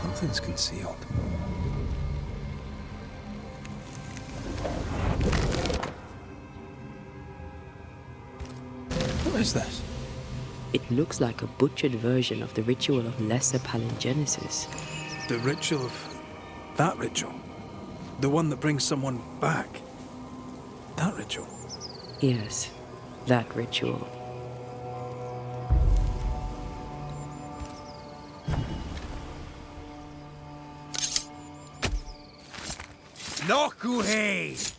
Something's concealed. What is this? It looks like a butchered version of the ritual of Lesser Palingenesis. The ritual of... that ritual? The one that brings someone back? That ritual? Yes, that ritual. Nokuhei!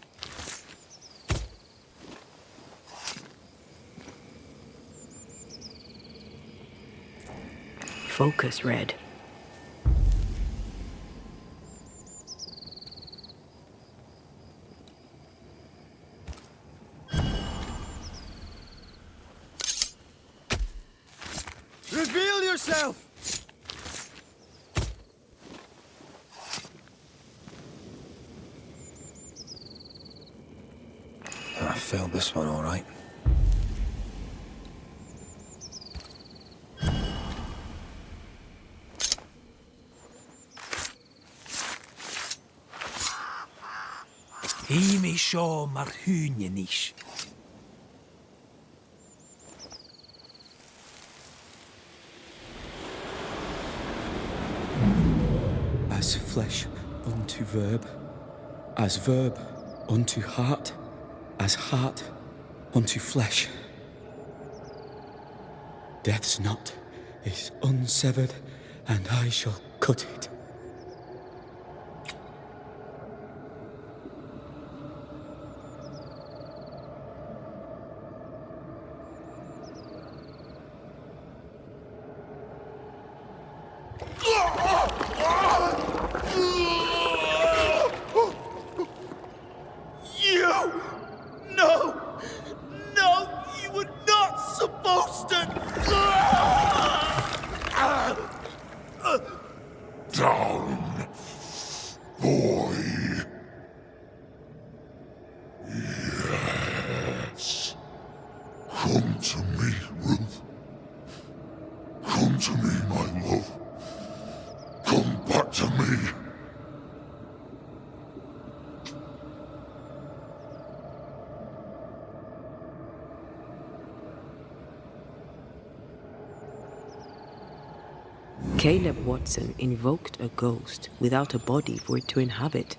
Focus, Red. Reveal yourself! I failed this one all right. Himi sho marhunyanish. As flesh unto verb, as verb unto heart, as heart unto flesh. Death's knot is unsevered, and I shall cut it. Come to me, Ruth. Come to me, my love. Come back to me. Caleb Watson invoked a ghost without a body for it to inhabit,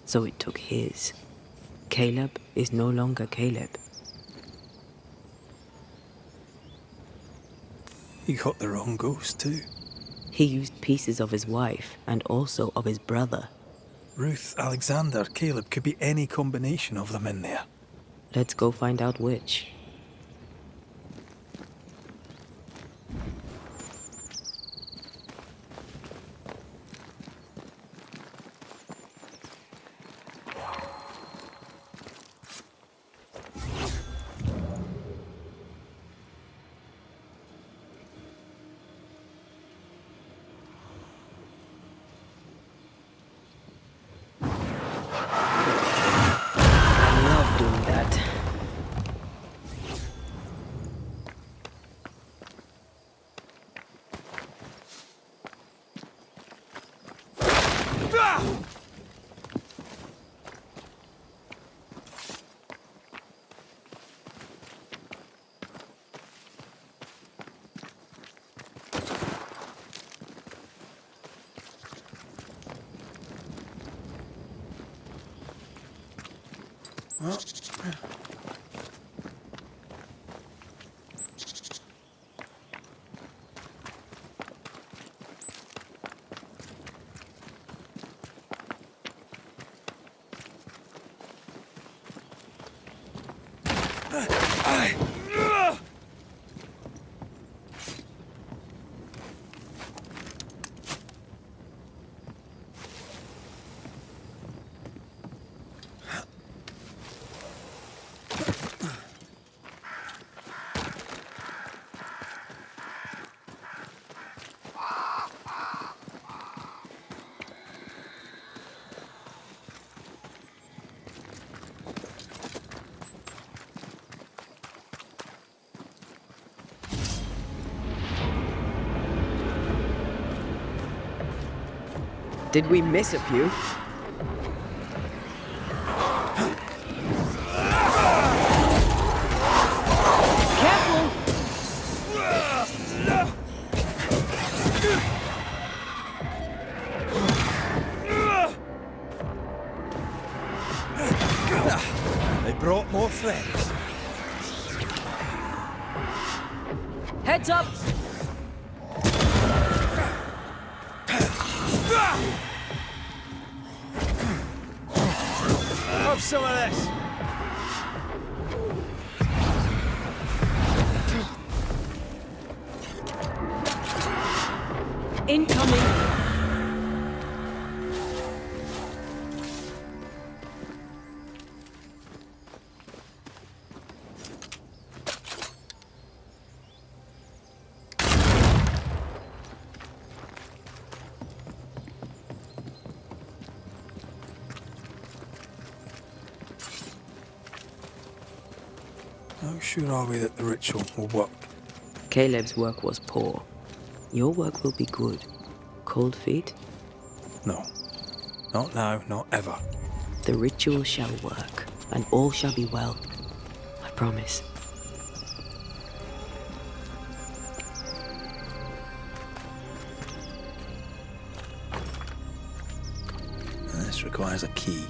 so it took his. Caleb is no longer Caleb. He got the wrong ghost too. He used pieces of his wife and also of his brother. Ruth, Alexander, Caleb could be any combination of them in there. Let's go find out which. Did we miss a few? Careful! They brought more friends. Heads up! Have some of this. Incoming! How sure are we that the ritual will work? Caleb's work was poor. Your work will be good. Cold feet? No. Not now, not ever. The ritual shall work, and all shall be well. I promise. This requires a key.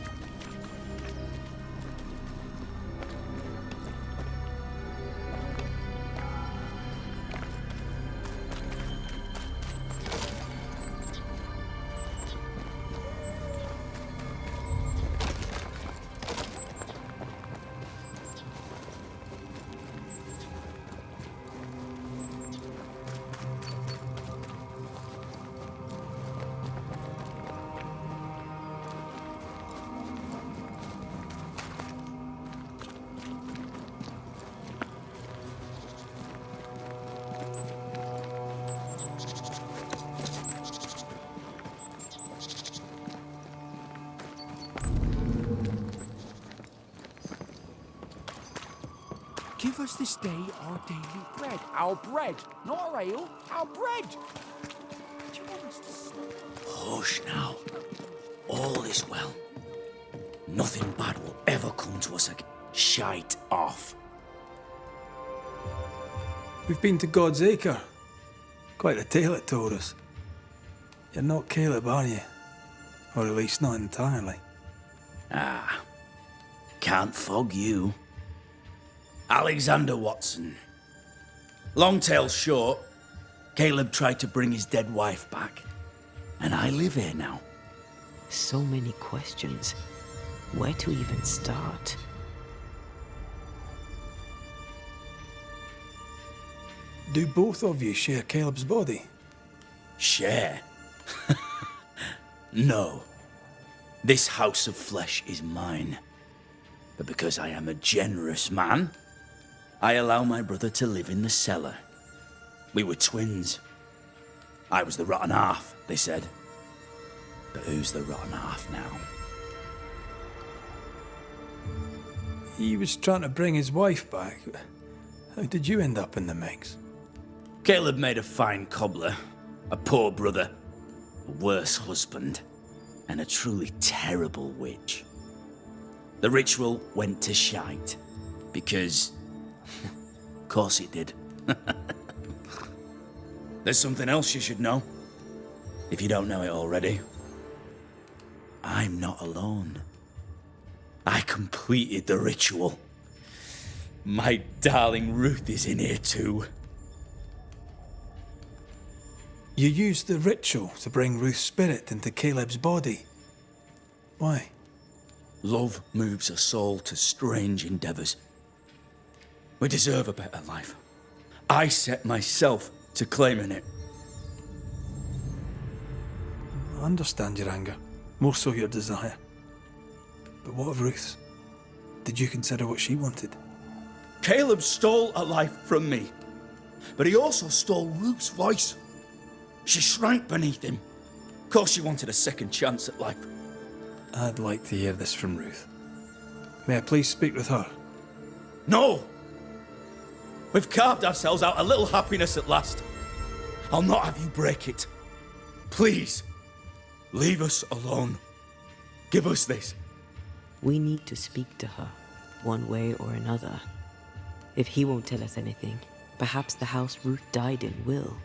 Give us this day our daily bread. Our bread, not our ale, our bread. Do you want us to stop? Hush now. All is well. Nothing bad will ever come to us again. Shite off. We've been to God's Acre. Quite a tale it told us. You're not Caleb, are you? Or at least not entirely. Ah, can't fog you. Alexander Watson. Long tale short, Caleb tried to bring his dead wife back, and I live here now. So many questions. Where to even start? Do both of you share Caleb's body? Share? No. This house of flesh is mine. But because I am a generous man, I allow my brother to live in the cellar. We were twins. I was the rotten half, they said. But who's the rotten half now? He was trying to bring his wife back. How did you end up in the mix? Caleb made a fine cobbler, a poor brother, a worse husband, and a truly terrible witch. The ritual went to shite, because... of course it did. There's something else you should know, if you don't know it already. I'm not alone. I completed the ritual. My darling Ruth is in here too. You used the ritual to bring Ruth's spirit into Caleb's body. Why? Love moves a soul to strange endeavors. We deserve a better life. I set myself to claiming it. I understand your anger, more so your desire. But what of Ruth's? Did you consider what she wanted? Caleb stole a life from me, but he also stole Ruth's voice. She shrank beneath him. Of course she wanted a second chance at life. I'd like to hear this from Ruth. May I please speak with her? No! We've carved ourselves out a little happiness at last. I'll not have you break it. Please, leave us alone. Give us this. We need to speak to her, one way or another. If he won't tell us anything, perhaps the house Ruth died in will.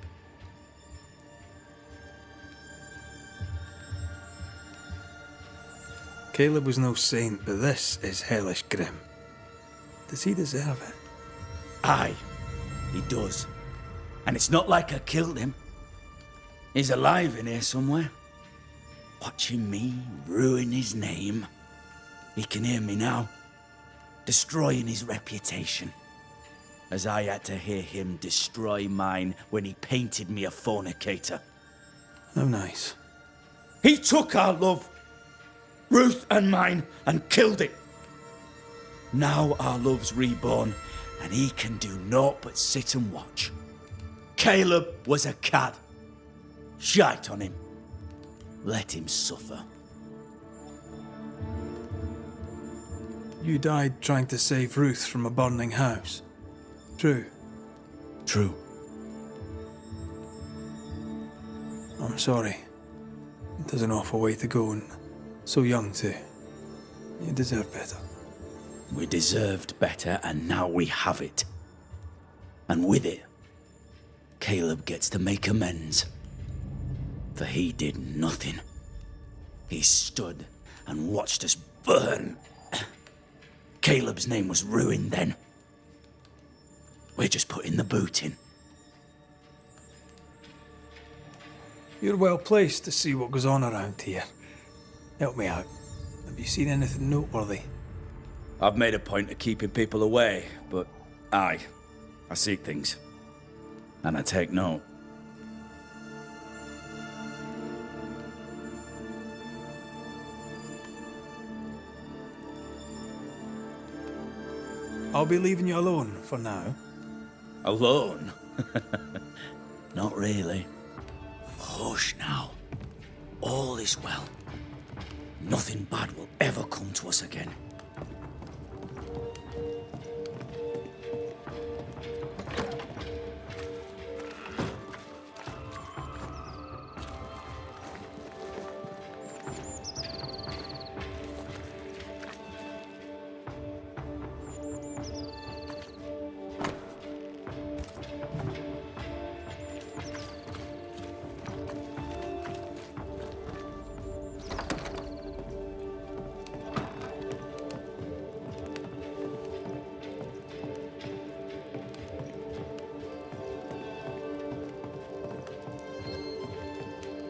Caleb was no saint, but this is hellish grim. Does he deserve it? Aye, he does. And it's not like I killed him. He's alive in here somewhere, watching me ruin his name. He can hear me now, destroying his reputation, as I had to hear him destroy mine when he painted me a fornicator. How nice. He took our love, Ruth and mine, and killed it. Now our love's reborn, and he can do naught but sit and watch. Caleb was a cad. Shite on him. Let him suffer. You died trying to save Ruth from a burning house. True. True. I'm sorry. It is an awful way to go, and so young too. You deserve better. We deserved better, and now we have it. And with it, Caleb gets to make amends. For he did nothing. He stood and watched us burn. Caleb's name was ruined then. We're just putting the boot in. You're well placed to see what goes on around here. Help me out. Have you seen anything noteworthy? I've made a point of keeping people away, but I seek things. And I take note. I'll be leaving you alone for now. Alone? Not really. Hush now. All is well. Nothing bad will ever come to us again.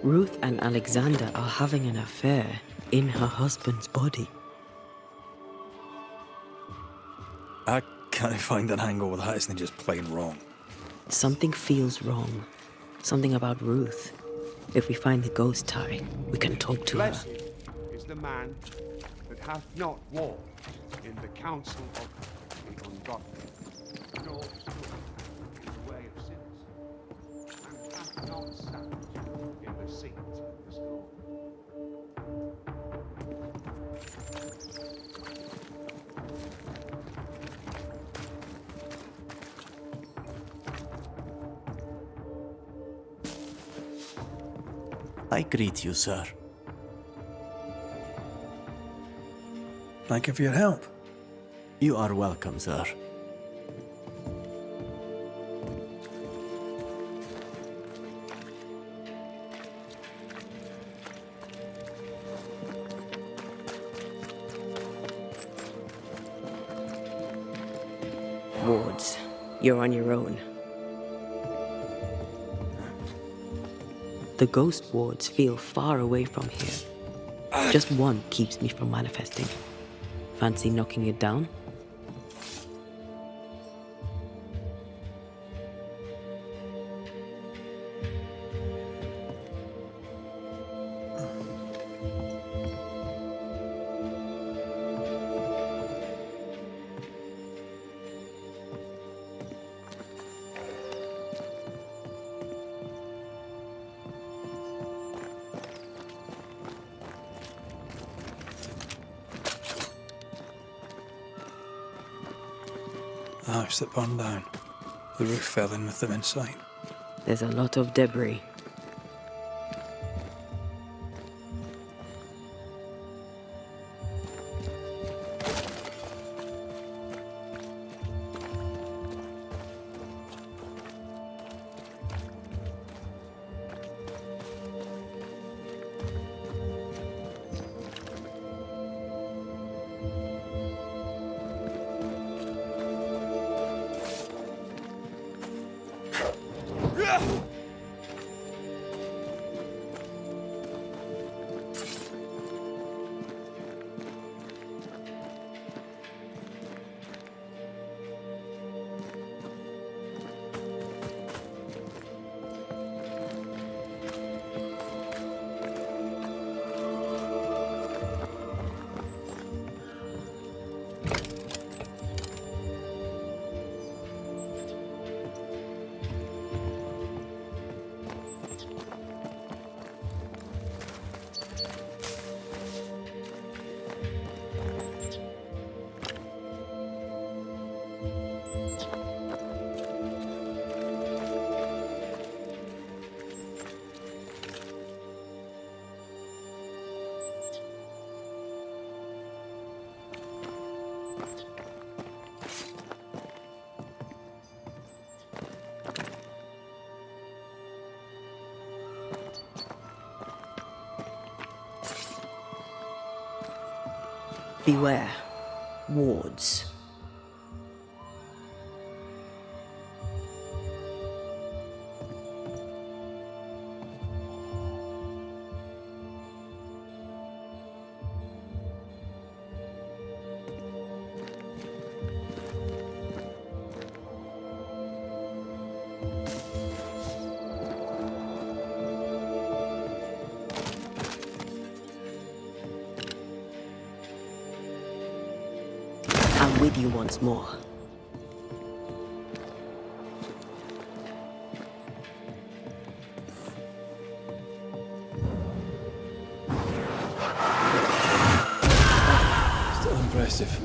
Ruth and Alexander are having an affair in her husband's body. I can't find an angle with that, isn't it just plain wrong? Something feels wrong. Something about Ruth. If we find the ghost tie, we can talk to her. Blessed is the man that hath not walked in the counsel of the ungodly, nor stood in the way of sinners, and hath not sat in the seat of the scornful. I greet you, sir. Thank you for your help. You are welcome, sir. Wards, you're on your own. The ghost wards feel far away from here. Just one keeps me from manifesting. Fancy knocking it down? The house that burned down. The roof fell in with them inside. There's a lot of debris. Beware. Wards. I'm with you once more. Still impressive.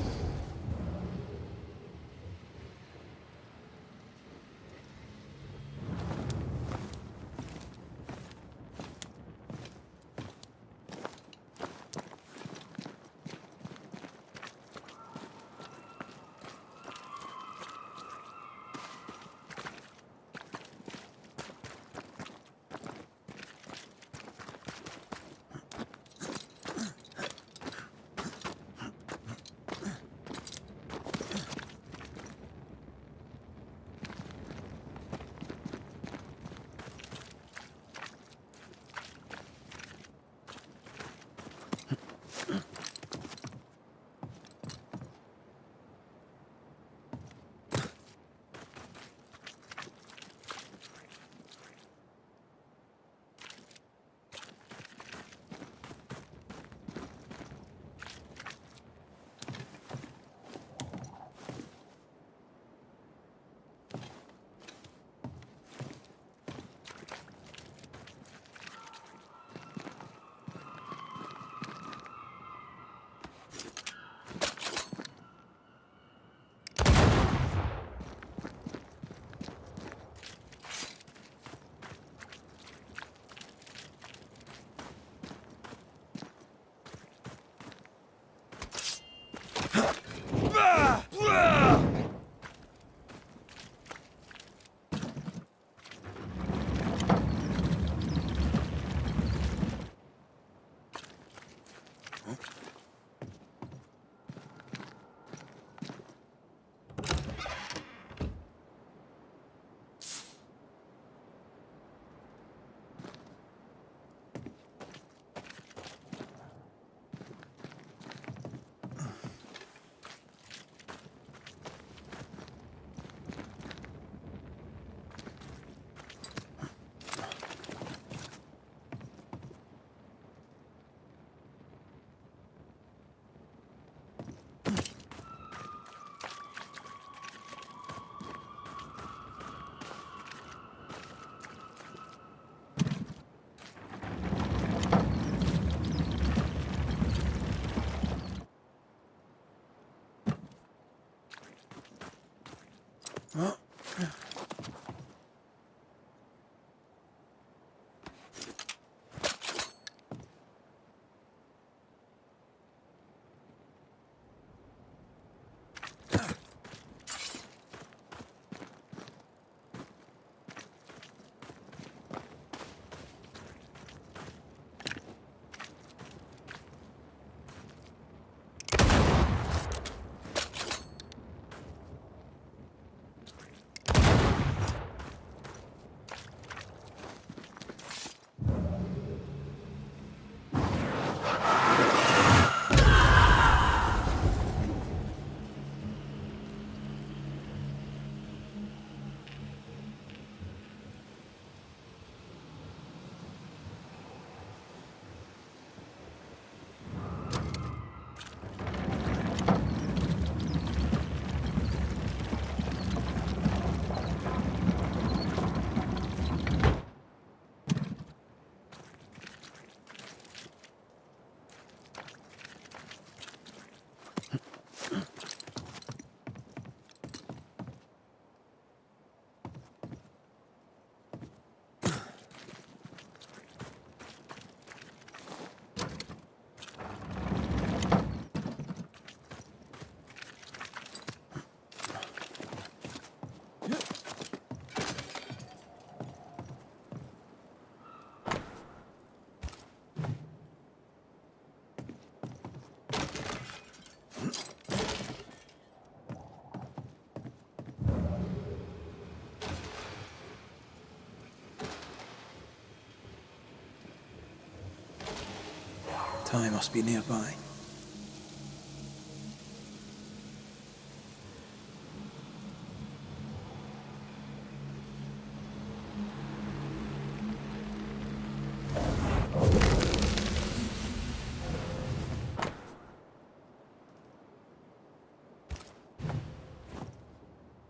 I must be nearby.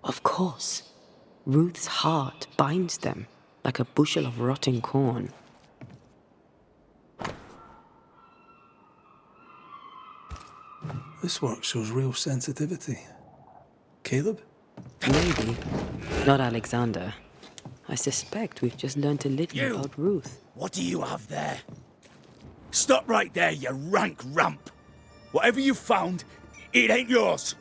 Of course. Ruth's heart binds them like a bushel of rotting corn. This work shows real sensitivity. Caleb? Maybe. Not Alexander. I suspect we've just learned a little about Ruth. What do you have there? Stop right there, you rank ramp. Whatever you found, it ain't yours.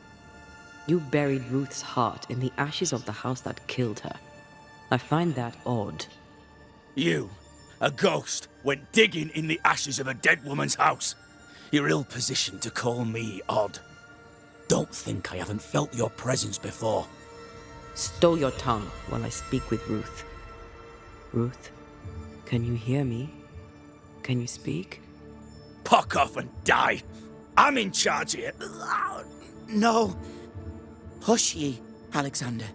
You buried Ruth's heart in the ashes of the house that killed her. I find that odd. You, a ghost, went digging in the ashes of a dead woman's house. You're ill-positioned to call me odd. Don't think I haven't felt your presence before. Stow your tongue while I speak with Ruth. Ruth, can you hear me? Can you speak? Puck off and die. I'm in charge here. No. Hush ye, Alexander.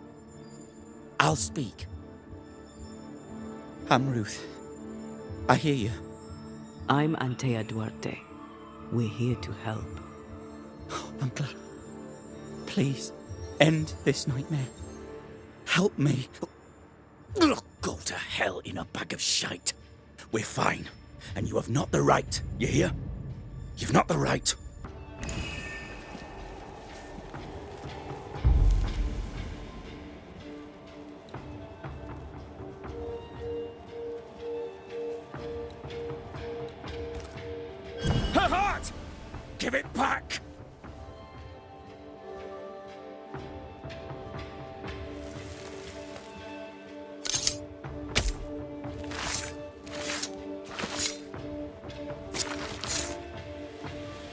I'll speak. I'm Ruth. I hear you. I'm Antea Duarte. We're here to help. I'm glad. Please, end this nightmare. Help me. Go to hell in a bag of shite. We're fine, and you have not the right, you hear? You've not the right. Her heart! Give it back!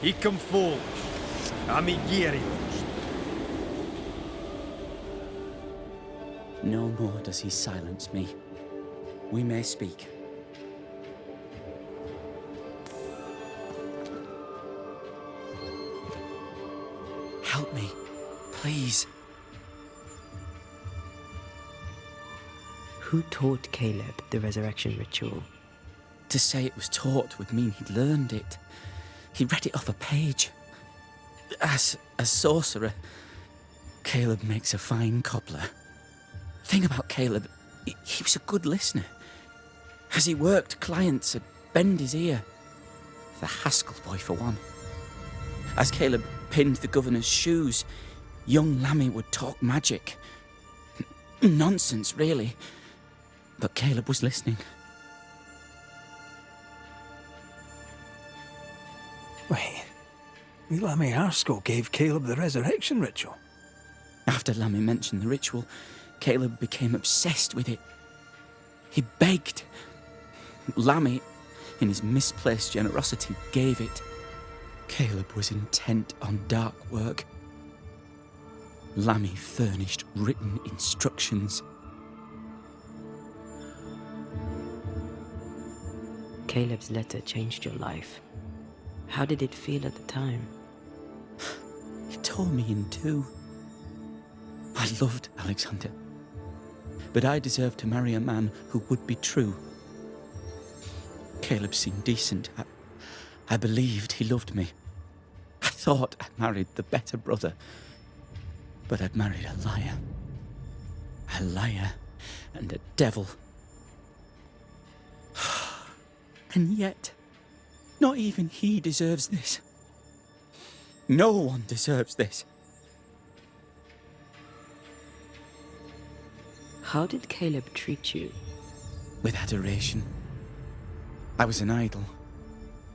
Icum foolish, amigirios. No more does he silence me. We may speak. Help me, please. Who taught Caleb the resurrection ritual? To say it was taught would mean he'd learned it. He read it off a page. As a sorcerer, Caleb makes a fine cobbler. Thing about Caleb, he was a good listener. As he worked, clients would bend his ear. The Haskell boy, for one. As Caleb pinned the governor's shoes, young Lammy would talk magic. Nonsense, really. But Caleb was listening. Wait, Lammy Haskell gave Caleb the resurrection ritual? After Lammy mentioned the ritual, Caleb became obsessed with it. He begged. Lammy, in his misplaced generosity, gave it. Caleb was intent on dark work. Lammy furnished written instructions. Caleb's letter changed your life. How did it feel at the time? It tore me in two. I loved Alexander, but I deserved to marry a man who would be true. Caleb seemed decent. I believed he loved me. I thought I'd married the better brother, but I'd married a liar. A liar and a devil. And yet, not even he deserves this. No one deserves this. How did Caleb treat you? With adoration. I was an idol.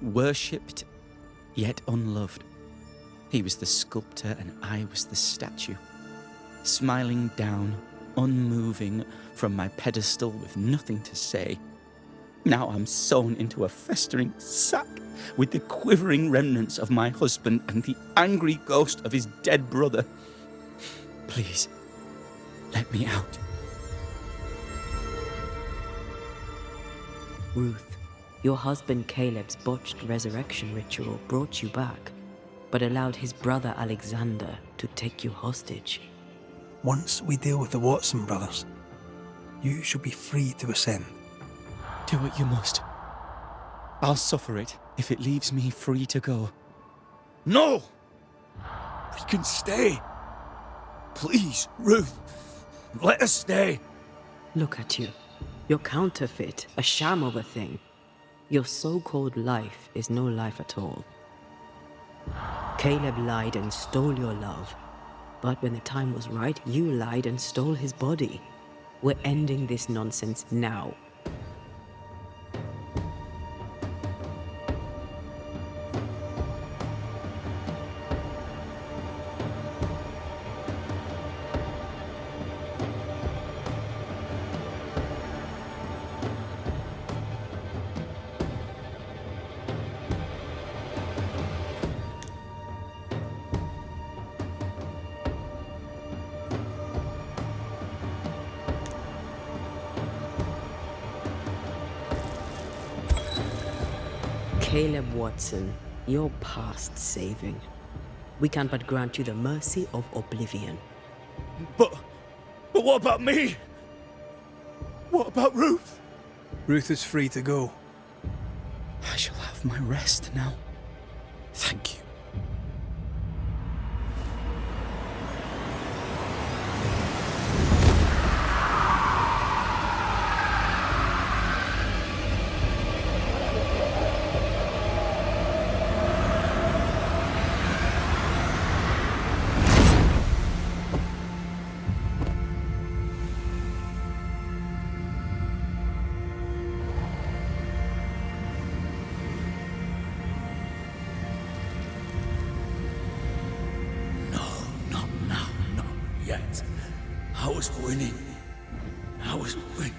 Worshipped, yet unloved. He was the sculptor and I was the statue. Smiling down, unmoving from my pedestal with nothing to say. Now I'm sewn into a festering sack with the quivering remnants of my husband and the angry ghost of his dead brother. Please, let me out. Ruth, Your husband Caleb's botched resurrection ritual brought you back, but allowed his brother Alexander to take you hostage. Once we deal with the Watson brothers, you shall be free to ascend. Do what you must. I'll suffer it if it leaves me free to go. No! We can stay. Please, Ruth. Let us stay. Look at you. You're counterfeit, a sham of a thing. Your so-called life is no life at all. Caleb lied and stole your love. But when the time was right, you lied and stole his body. We're ending this nonsense now. Caleb Watson, you're past saving. We can but grant you the mercy of oblivion. But what about me? What about Ruth? Ruth is free to go. I shall have my rest now. Thank you. Yet. I was winning. I was winning.